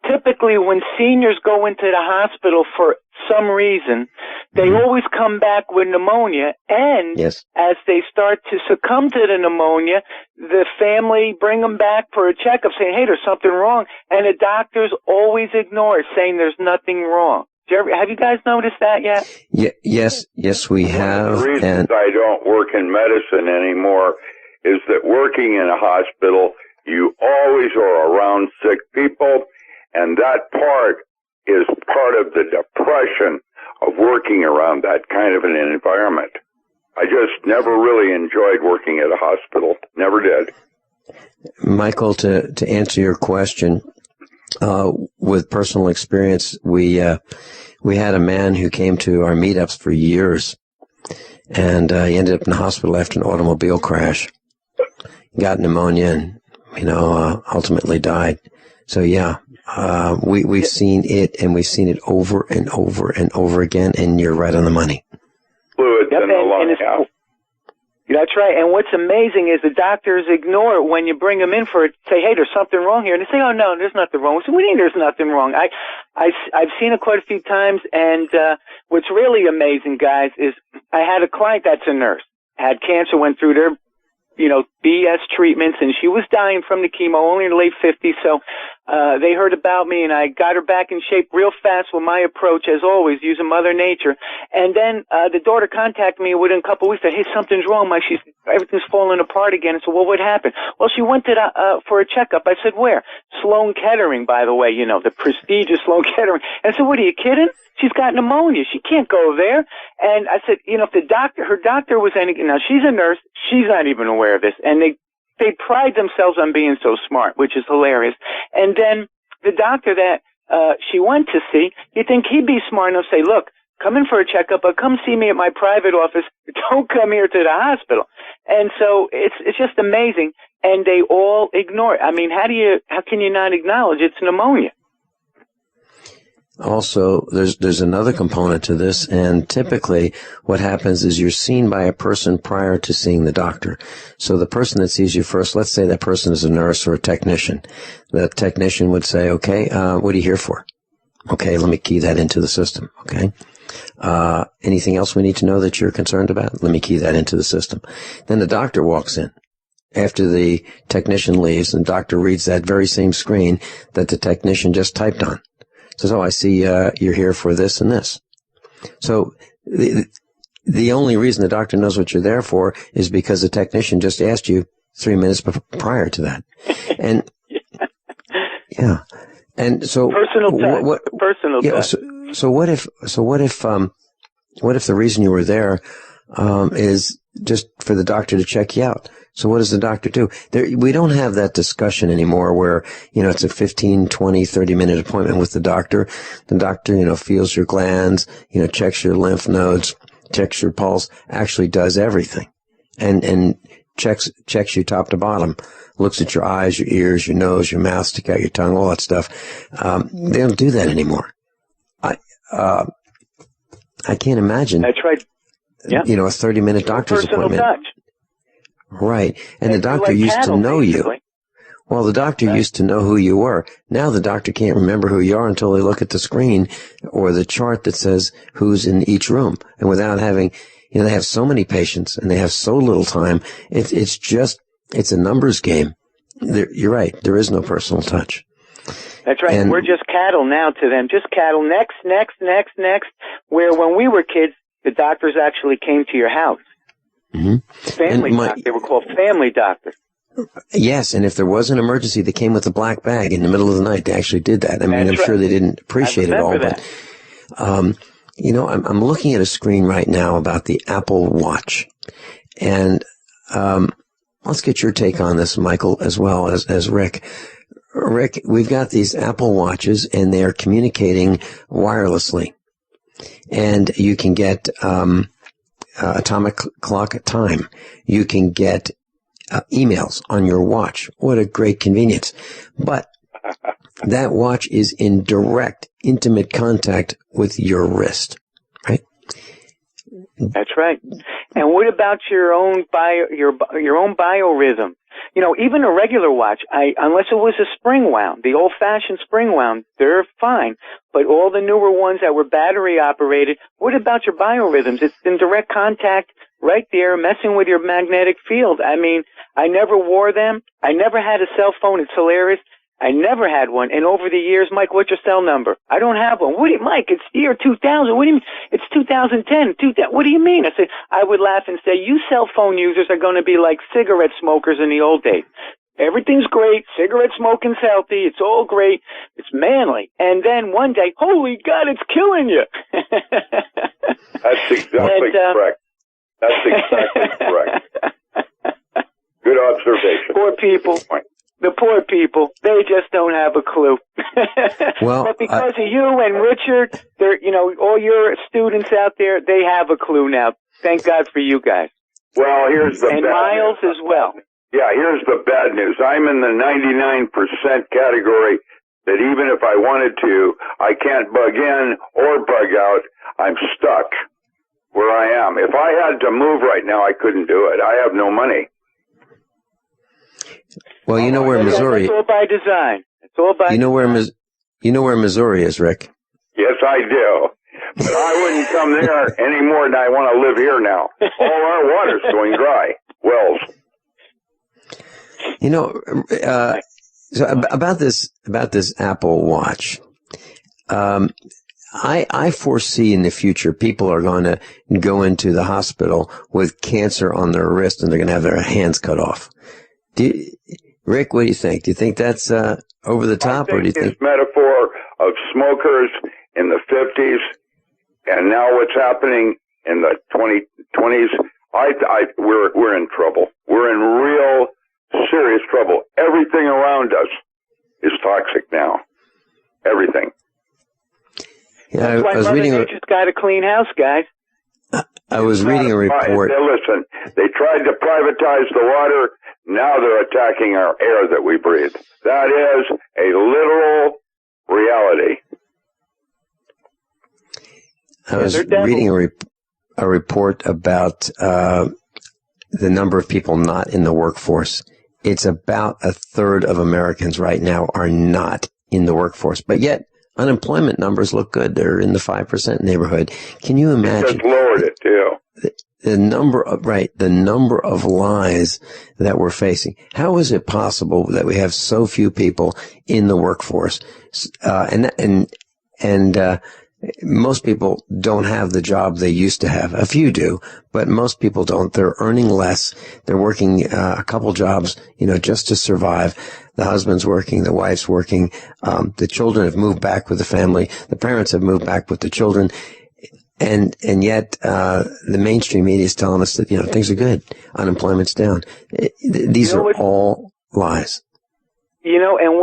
typically when seniors go into the hospital for some reason, they always come back with pneumonia, and as they start to succumb to the pneumonia, the family bring them back for a checkup saying, hey, there's something wrong, and the doctors always ignore it, saying there's nothing wrong. Have you guys noticed that yet? Yes, we have. One of the reasons I don't work in medicine anymore is that working in a hospital, you always are around sick people, and that part is part of the depression of working around that kind of an environment. I just never really enjoyed working at a hospital. Never did. Michael, to answer your question, with personal experience, we had a man who came to our meetups for years, and he ended up in the hospital after an automobile crash. He got pneumonia and, ultimately died. So we've seen it, and we've seen it over and over and over again, and you're right on the money. Fluids in the lung, yeah. That's right. And what's amazing is the doctors ignore it when you bring them in for it. Say, hey, there's something wrong here. And they say, oh, no, there's nothing wrong. We say, what do you mean there's nothing wrong? I've seen it quite a few times. And what's really amazing, guys, is I had a client that's a nurse, had cancer, went through their BS treatments, and she was dying from the chemo, only in her late 50s. So they heard about me, and I got her back in shape real fast with my approach, as always, using Mother Nature. And then the daughter contacted me within a couple of weeks, said, hey, something's wrong. Everything's falling apart again. I said, well, what happened? Well, she went to for a checkup. I said, where? Sloan Kettering, by the way, the prestigious Sloan Kettering. And I said, what, are you kidding? She's got pneumonia. She can't go there. And I said, if her doctor was now she's a nurse, she's not even aware of this. And they pride themselves on being so smart, which is hilarious. And then the doctor that she went to see, you think he'd be smart enough to say, look, come in for a checkup, but come see me at my private office. Don't come here to the hospital. And so it's just amazing. And they all ignore it. I mean, how can you not acknowledge it's pneumonia? Also, there's another component to this, and typically what happens is you're seen by a person prior to seeing the doctor. So the person that sees you first, let's say that person is a nurse or a technician. The technician would say, okay, what are you here for? Okay, let me key that into the system, okay? Anything else we need to know that you're concerned about? Let me key that into the system. Then the doctor walks in. After the technician leaves, and the doctor reads that very same screen that the technician just typed on. Says, oh, I see you're here for this and this. So the only reason the doctor knows what you're there for is because the technician just asked you 3 minutes prior to that. And yeah. And so personal time. Personal time. So what if the reason you were there is just for the doctor to check you out? So what does the doctor do? We don't have that discussion anymore where, it's a 15, 20, 30-minute appointment with the doctor. The doctor, feels your glands, checks your lymph nodes, checks your pulse, actually does everything. And checks you top to bottom, looks at your eyes, your ears, your nose, your mouth, stick out your tongue, all that stuff. They don't do that anymore. I can't imagine. That's right. Yeah. A 30-minute doctor's appointment. Touch. Right. And the doctor used to know you. Well, the doctor used to know who you were. Now the doctor can't remember who you are until they look at the screen or the chart that says who's in each room. And without having, they have so many patients and they have so little time. It's a numbers game. You're right. There is no personal touch. That's right. And we're just cattle now to them. Just cattle. Next. Where when we were kids, the doctors actually came to your house. Mm-hmm. Family doctor. They were called family doctors. Yes, and if there was an emergency, they came with a black bag in the middle of the night. They actually did that. I mean, I'm sure they didn't appreciate it all, but I'm looking at a screen right now about the Apple Watch, and let's get your take on this, Michael, as well as Rick. Rick, we've got these Apple Watches, and they are communicating wirelessly, and you can get atomic clock time. You can get emails on your watch. What a great convenience. But that watch is in direct, intimate contact with your wrist, right? That's right. And what about your own your own biorhythm? Even a regular watch, unless it was a spring wound, the old-fashioned spring wound, they're fine. But all the newer ones that were battery operated, what about your biorhythms? It's in direct contact right there, messing with your magnetic field. I mean, I never wore them. I never had a cell phone. It's hilarious. I never had one. And over the years, Mike, what's your cell number? I don't have one. Mike, it's year 2000. What do you mean? It's 2010. What do you mean? I would laugh and say, you cell phone users are going to be like cigarette smokers in the old days. Everything's great. Cigarette smoking's healthy. It's all great. It's manly. And then one day, holy God, it's killing you. That's exactly correct. That's exactly correct. Good observation. Poor people. The poor people, they just don't have a clue. Well, but because of you and Richard, all your students out there, they have a clue now. Thank God for you guys. Well, here's the and bad Miles news. As well. Yeah, here's the bad news. I'm in the 99% category that even if I wanted to, I can't bug in or bug out. I'm stuck where I am. If I had to move right now, I couldn't do it. I have no money. Well, where Missouri. It's all by design. It's all by. You know where Missouri is, Rick. Yes, I do. But I wouldn't come there any more than I want to live here now. All our water's going dry. Wells. So about this Apple Watch, I foresee in the future people are going to go into the hospital with cancer on their wrist and they're going to have their hands cut off. Rick, what do you think? Do you think that's over the top, or do you think it's metaphor of smokers in the 50s, and now what's happening in the 2020s? We're in trouble. We're in real serious trouble. Everything around us is toxic now. Everything. Yeah, That's why I was Mother reading. Nature's got a clean house, guys. I was reading a report. Listen, they tried to privatize the water. Now they're attacking our air that we breathe. That is a literal reality. I was reading a report about the number of people not in the workforce. It's about a third of Americans right now are not in the workforce, but yet unemployment numbers look good. They're in the 5% neighborhood. Can you imagine? Just lowered it too. The number of lies that we're facing. How is it possible that we have so few people in the workforce? And most people don't have the job they used to have. A few do, but most people don't. They're earning less. They're working a couple jobs, just to survive. The husband's working, the wife's working. The children have moved back with the family. The parents have moved back with the children. And yet, the mainstream media is telling us that, things are good. Unemployment's down. These are all lies. And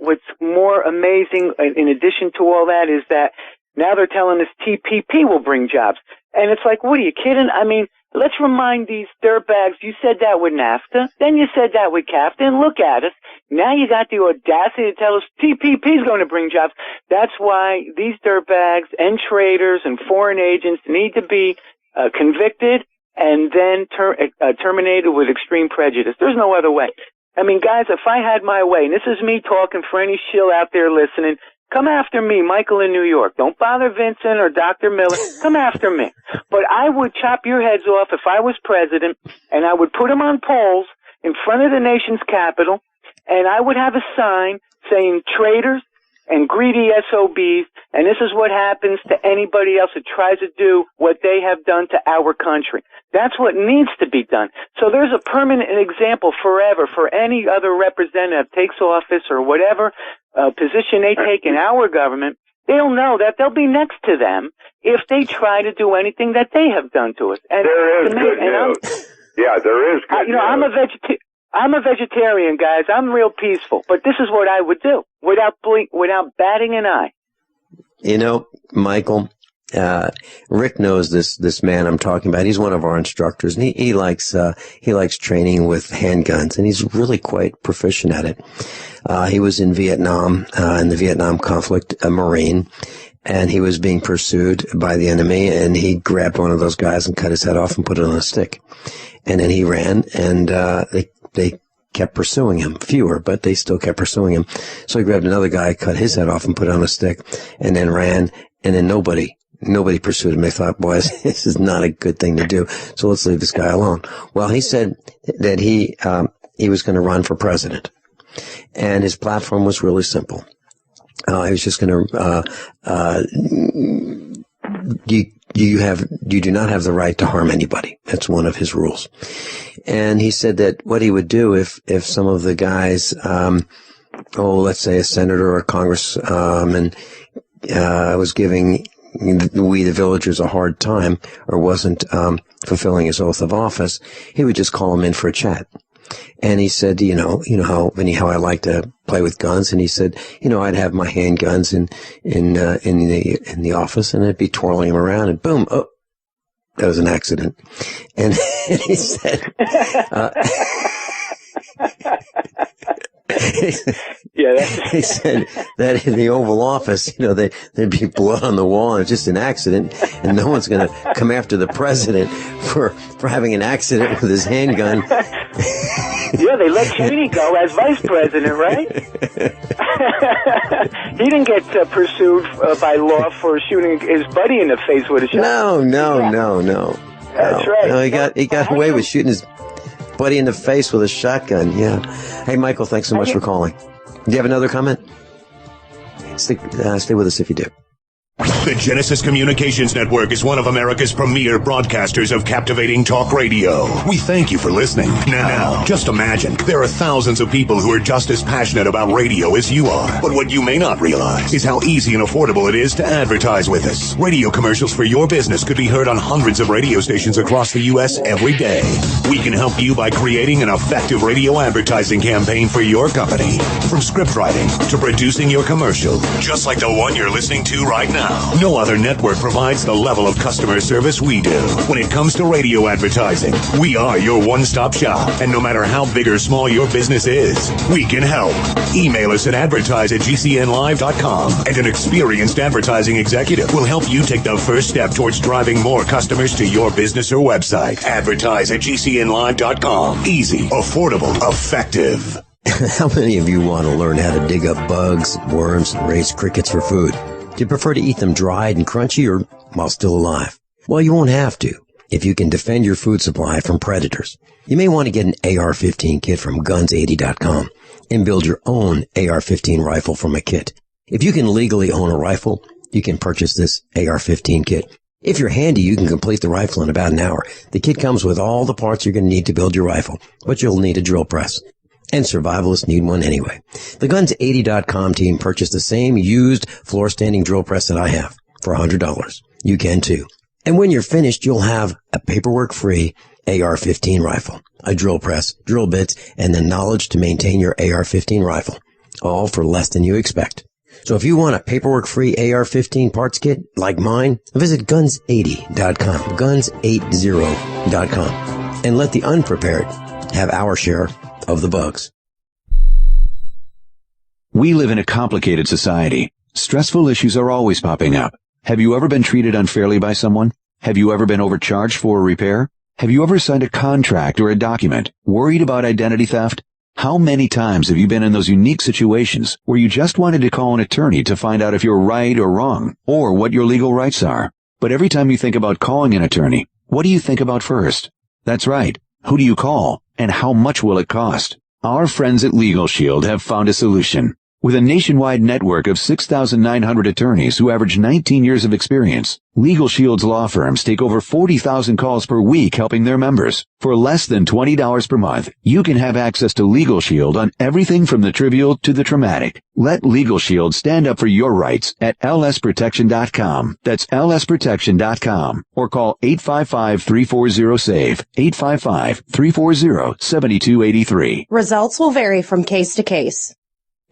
what's more amazing, in addition to all that, is that now they're telling us TPP will bring jobs. And it's like, what are you kidding? I mean, let's remind these dirtbags, you said that with NAFTA, then you said that with CAFTA, and look at us. Now you got the audacity to tell us TPP is going to bring jobs. That's why these dirtbags and traders and foreign agents need to be convicted and then terminated with extreme prejudice. There's no other way. I mean, guys, if I had my way, and this is me talking for any shill out there listening, come after me, Michael in New York. Don't bother Vincent or Dr. Miller. Come after me. But I would chop your heads off if I was president, and I would put them on poles in front of the nation's capital, and I would have a sign saying traitors and greedy SOBs, and this is what happens to anybody else that tries to do what they have done to our country. That's what needs to be done. So there's a permanent example forever for any other representative takes office or whatever position they take in our government. They'll know that they'll be next to them if they try to do anything that they have done to us. And there is good news. Yeah, there is good news. I'm a vegetarian, guys. I'm real peaceful, but this is what I would do without batting an eye. Michael, Rick knows this man I'm talking about. He's one of our instructors, and he likes training with handguns, and he's really quite proficient at it. He was in Vietnam, in the Vietnam conflict, a Marine, and he was being pursued by the enemy, and he grabbed one of those guys and cut his head off and put it on a stick. And then he ran, and they kept pursuing him. Fewer, but they still kept pursuing him. So he grabbed another guy, cut his head off and put it on a stick, and then ran, and then nobody pursued him. They thought, boys, this is not a good thing to do, so let's leave this guy alone. Well, he said that he was going to run for president, and his platform was really simple. He was just going to, you do not have the right to harm anybody. That's one of his rules. And he said that what he would do if some of the guys, let's say a senator or a congressman, was giving we the villagers a hard time or wasn't fulfilling his oath of office, he would just call him in for a chat. And he said, you know how I like to play with guns, and he said, I'd have my handguns in the office, and I'd be twirling them around, and boom, oh, that was an accident. And he said, he said that in the Oval Office, there'd be blood on the wall, and it's just an accident, and no one's going to come after the president for having an accident with his handgun. Yeah, they let Shealy go as vice president, right? He didn't get pursued by law for shooting his buddy in the face with a shotgun. No. That's right. No, he got away with shooting his buddy in the face with a shotgun. Yeah. Hey, Michael, thanks so much for calling. Do you have another comment? Stay with us if you do. The Genesis Communications Network is one of America's premier broadcasters of captivating talk radio. We thank you for listening. Now, just imagine, there are thousands of people who are just as passionate about radio as you are. But what you may not realize is how easy and affordable it is to advertise with us. Radio commercials for your business could be heard on hundreds of radio stations across the U.S. every day. We can help you by creating an effective radio advertising campaign for your company. From script writing to producing your commercial, just like the one you're listening to right now. No other network provides the level of customer service we do. When it comes to radio advertising, we are your one-stop shop. And no matter how big or small your business is, we can help. Email us at advertise@gcnlive.com, and an experienced advertising executive will help you take the first step towards driving more customers to your business or website. Advertise@gcnlive.com. Easy, affordable, effective. How many of you want to learn how to dig up bugs, worms, and raise crickets for food? Do you prefer to eat them dried and crunchy or while still alive? Well, you won't have to if you can defend your food supply from predators. You may want to get an AR-15 kit from guns80.com and build your own AR-15 rifle from a kit. If you can legally own a rifle, you can purchase this AR-15 kit. If you're handy, you can complete the rifle in about an hour. The kit comes with all the parts you're going to need to build your rifle, but you'll need a drill press. And survivalists need one anyway. The Guns80.com team purchased the same used floor-standing drill press that I have for $100. you can too. And when you're finished, you'll have a paperwork-free AR-15 rifle, a drill press, drill bits, and the knowledge to maintain your AR-15 rifle, all for less than you expect. So if you want a paperwork-free AR-15 parts kit like mine, visit guns80.com, guns80.com, and let the unprepared have our share of the bugs. We live in a complicated society. Stressful issues are always popping up. Have you ever been treated unfairly by someone? Have you ever been overcharged for a repair? Have you ever signed a contract or a document? Worried about identity theft? How many times have you been in those unique situations where you just wanted to call an attorney to find out if you're right or wrong, or what your legal rights are? But every time you think about calling an attorney, what do you think about first? That's right. Who do you call? And how much will it cost? Our friends at Legal Shield have found a solution. With a nationwide network of 6,900 attorneys who average 19 years of experience, Legal Shield's law firms take over 40,000 calls per week helping their members. For less than $20 per month, you can have access to Legal Shield on everything from the trivial to the traumatic. Let Legal Shield stand up for your rights at lsprotection.com. That's lsprotection.com. Or call 855-340-SAVE, 855-340-7283. Results will vary from case to case.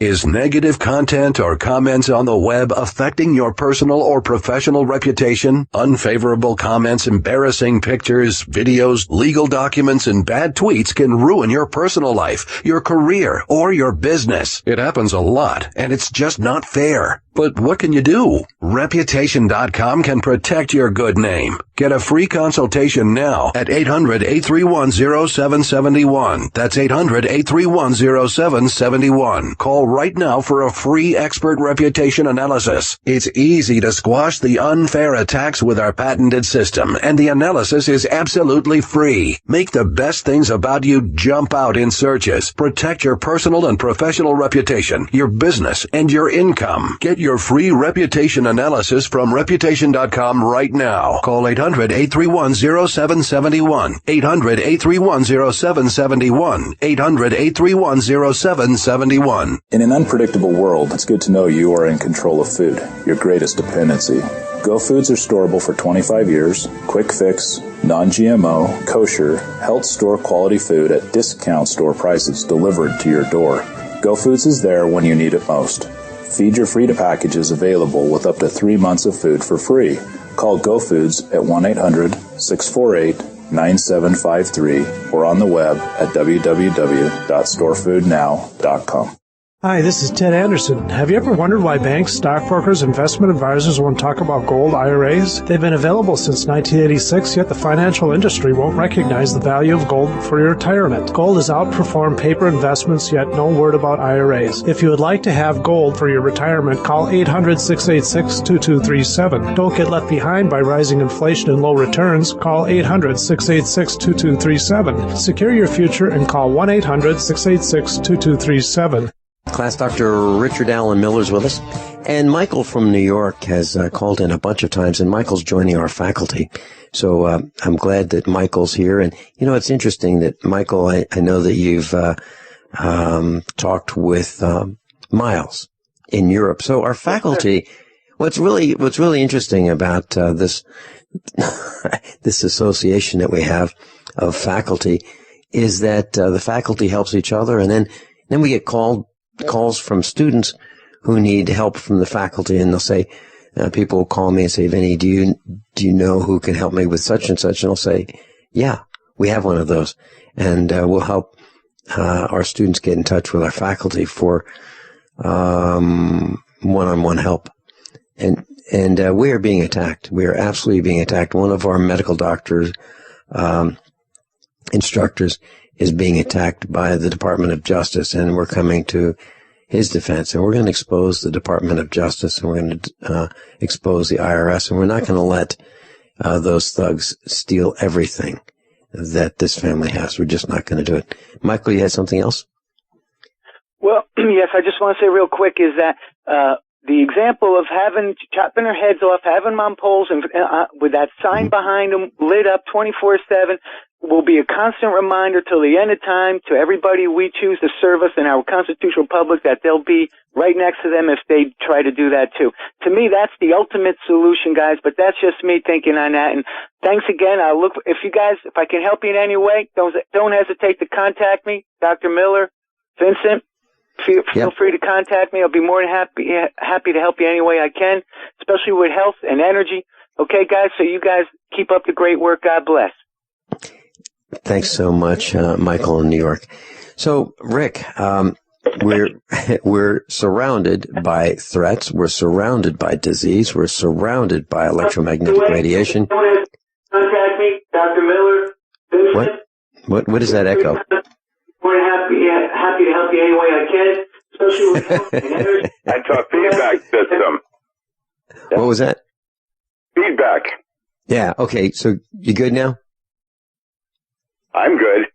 Is negative content or comments on the web affecting your personal or professional reputation? Unfavorable comments, embarrassing pictures, videos, legal documents, and bad tweets can ruin your personal life, your career, or your business. It happens a lot, and it's just not fair. But what can you do? Reputation.com can protect your good name. Get a free consultation now at 800-831-0771. That's 800-831-0771. Call right now for a free expert reputation analysis. It's easy to squash the unfair attacks with our patented system, and the analysis is absolutely free. Make the best things about you jump out in searches. Protect your personal and professional reputation, your business, and your income. Get your free reputation analysis from Reputation.com right now. Call 800-831-0771. 800-831-0771. 800-831-0771. In an unpredictable world, it's good to know you are in control of food, your greatest dependency. Go Foods are storable for 25 years, quick fix, non-GMO, kosher, health store quality food at discount store prices delivered to your door. Go Foods is there when you need it most. Feed Your Free to Package is available with up to 3 months of food for free. Call Go Foods at 1-800-648-9753 or on the web at www.storefoodnow.com. Hi, this is Ted Anderson. Have you ever wondered why banks, stockbrokers, investment advisors won't talk about gold IRAs? They've been available since 1986, yet the financial industry won't recognize the value of gold for your retirement. Gold has outperformed paper investments, yet no word about IRAs. If you would like to have gold for your retirement, call 800-686-2237. Don't get left behind by rising inflation and low returns. Call 800-686-2237. Secure your future and call 1-800-686-2237. Class Dr. Richard Allen Miller's with us, and Michael from New York has called in a bunch of times, and Michael's joining our faculty. So I'm glad that Michael's here. And, you know, it's interesting that, Michael, I know that you've talked with Miles in Europe. So our faculty, what's really interesting about this this association that we have of faculty is that the faculty helps each other, and then we get calls from students who need help from the faculty, and they'll say, people will call me and say, Vinny, do you know who can help me with such and such? And I'll say, yeah, we have one of those, and we'll help our students get in touch with our faculty for one-on-one help. And we are being attacked. We are absolutely being attacked. One of our medical doctors, instructors, is being attacked by the Department of Justice, and we're coming to his defense, and we're going to expose the Department of Justice, and we're going to expose the IRS, and we're not going to let those thugs steal everything that this family has. We're just not going to do it. Michael, you had something else? Well, yes, I just want to say real quick is that the example of chopping their heads off, having them on poles, and with that sign behind them lit up 24/7, will be a constant reminder till the end of time to everybody we choose to serve us in our constitutional republic that they'll be right next to them if they try to do that too. To me, that's the ultimate solution, guys, but that's just me thinking on that. And thanks again. If I can help you in any way, don't hesitate to contact me, Dr. Miller, Vincent. Feel free to contact me. I'll be more than happy to help you any way I can, especially with health and energy. Okay, guys? So you guys keep up the great work. God bless. Thanks so much, Michael in New York. So, Rick, we're surrounded by threats. We're surrounded by disease. We're surrounded by electromagnetic radiation. Contact me, Dr. Miller, Vincent. What is that echo? More than happy to help you any way I can, especially with health and energy. That's a feedback system. What was that? Feedback. Yeah. Okay. So you good now? I'm good.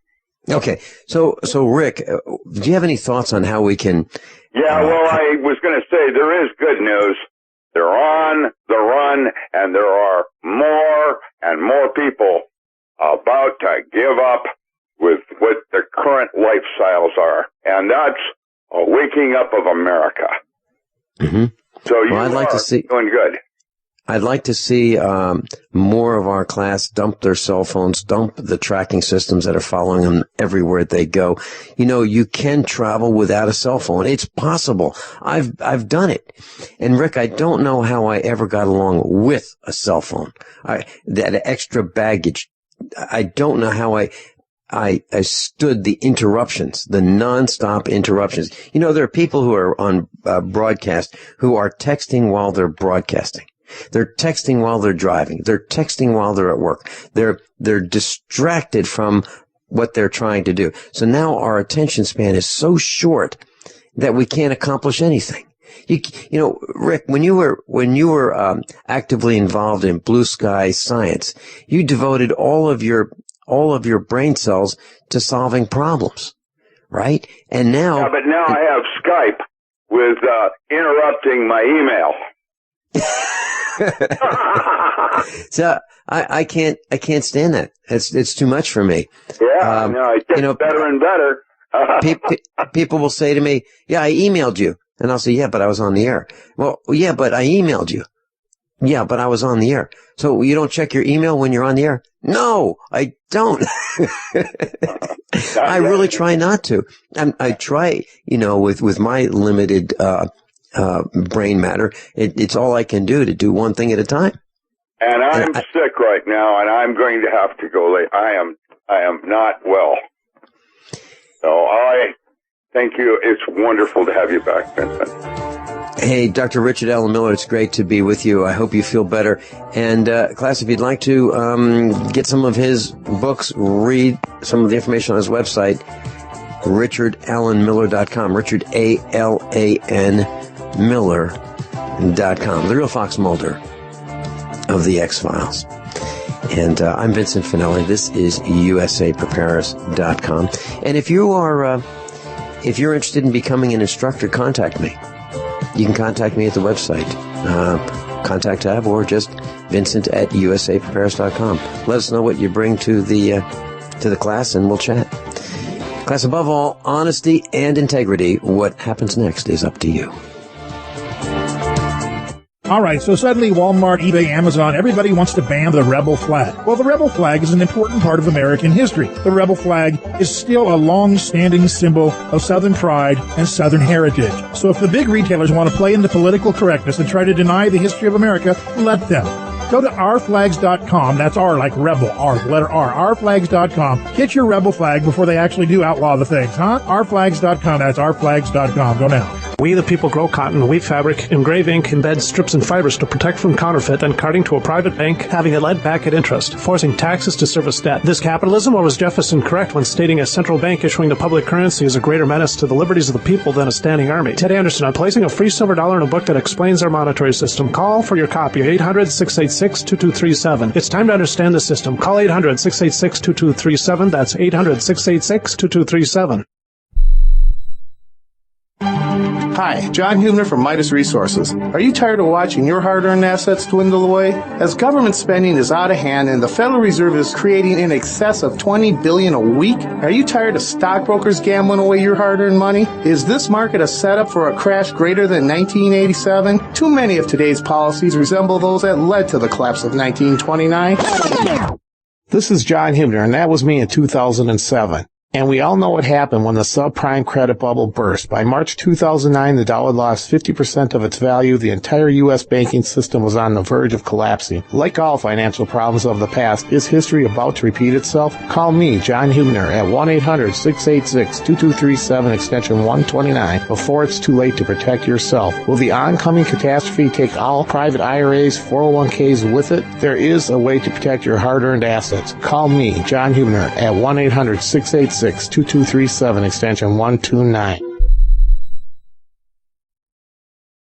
Okay. So Rick, do you have any thoughts on how we can? Yeah. Well, I was going to say there is good news. They're on the run, and there are more and more people about to give up with what the current lifestyles are, and that's a waking up of America. Mm-hmm. So I'd like to see doing good. I'd like to see more of our class dump their cell phones, dump the tracking systems that are following them everywhere they go. You know, you can travel without a cell phone. It's possible. I've done it. And Rick, I don't know how I ever got along with a cell phone. That extra baggage. I don't know how I stood the interruptions, the nonstop interruptions. You know, there are people who are on broadcast who are texting while they're broadcasting. They're texting while they're driving. They're texting while they're at work. They're distracted from what they're trying to do. So now our attention span is so short that we can't accomplish anything. You know, Rick, when you were actively involved in blue sky science, you devoted all of your brain cells to solving problems, right? And now, yeah, but now I have Skype with interrupting my email. So I can't stand that. It's too much for me. Yeah, no, it gets better and better. People will say to me, "Yeah, I emailed you," and I'll say, "Yeah, but I was on the air." Well, yeah, but I emailed you. Yeah, but I was on the air. So you don't check your email when you're on the air? No, I don't. I really try not to. I try, with my limited brain matter. It's all I can do to do one thing at a time. And I'm sick right now, and I'm going to have to go late. I am not well. So I thank you. It's wonderful to have you back, Vincent. Hey, Dr. Richard Allen Miller, it's great to be with you. I hope you feel better. And class, if you'd like to get some of his books, read some of the information on his website, richardallenmiller.com, Richard, A-L-A-N, Miller.com, the real Fox Mulder of the X-Files. And I'm Vincent Finelli. This is USAPreparers.com. And if you're interested in becoming an instructor, contact me. You can contact me at the website, contact tab, or just Vincent at USAPreparers.com. Let us know what you bring to the class, and we'll chat. Class, above all, honesty and integrity. What happens next is up to you. All right, so suddenly Walmart, eBay, Amazon, everybody wants to ban the rebel flag. Well, the rebel flag is an important part of American history. The rebel flag is still a long-standing symbol of Southern pride and Southern heritage. So if the big retailers want to play into political correctness and try to deny the history of America, let them. Go to ourflags.com. That's R like rebel, R, the letter R, ourflags.com. Get your rebel flag before they actually do outlaw the things, huh? Ourflags.com. That's ourflags.com. Go now. We the people grow cotton, weave fabric, engrave ink, embed strips and fibers to protect from counterfeit, and carting to a private bank, having it led back at interest, forcing taxes to service debt. This capitalism, or was Jefferson correct when stating a central bank issuing the public currency is a greater menace to the liberties of the people than a standing army? Ted Anderson, I'm placing a free silver dollar in a book that explains our monetary system. Call for your copy, 800-686-2237. It's time to understand the system. Call 800-686-2237. That's 800-686-2237. Hi, John Hubner from Midas Resources. Are you tired of watching your hard-earned assets dwindle away? As government spending is out of hand and the Federal Reserve is creating in excess of $20 billion a week, are you tired of stockbrokers gambling away your hard-earned money? Is this market a setup for a crash greater than 1987? Too many of today's policies resemble those that led to the collapse of 1929. This is John Hubner, and that was me in 2007. And we all know what happened when the subprime credit bubble burst. By March 2009, the dollar lost 50% of its value. The entire U.S. banking system was on the verge of collapsing. Like all financial problems of the past, is history about to repeat itself? Call me, John Hubner, at 1-800-686-2237, extension 129, before it's too late to protect yourself. Will the oncoming catastrophe take all private IRAs, 401ks with it? There is a way to protect your hard-earned assets. Call me, John Hubner, at 1-800-686-2237, extension 129.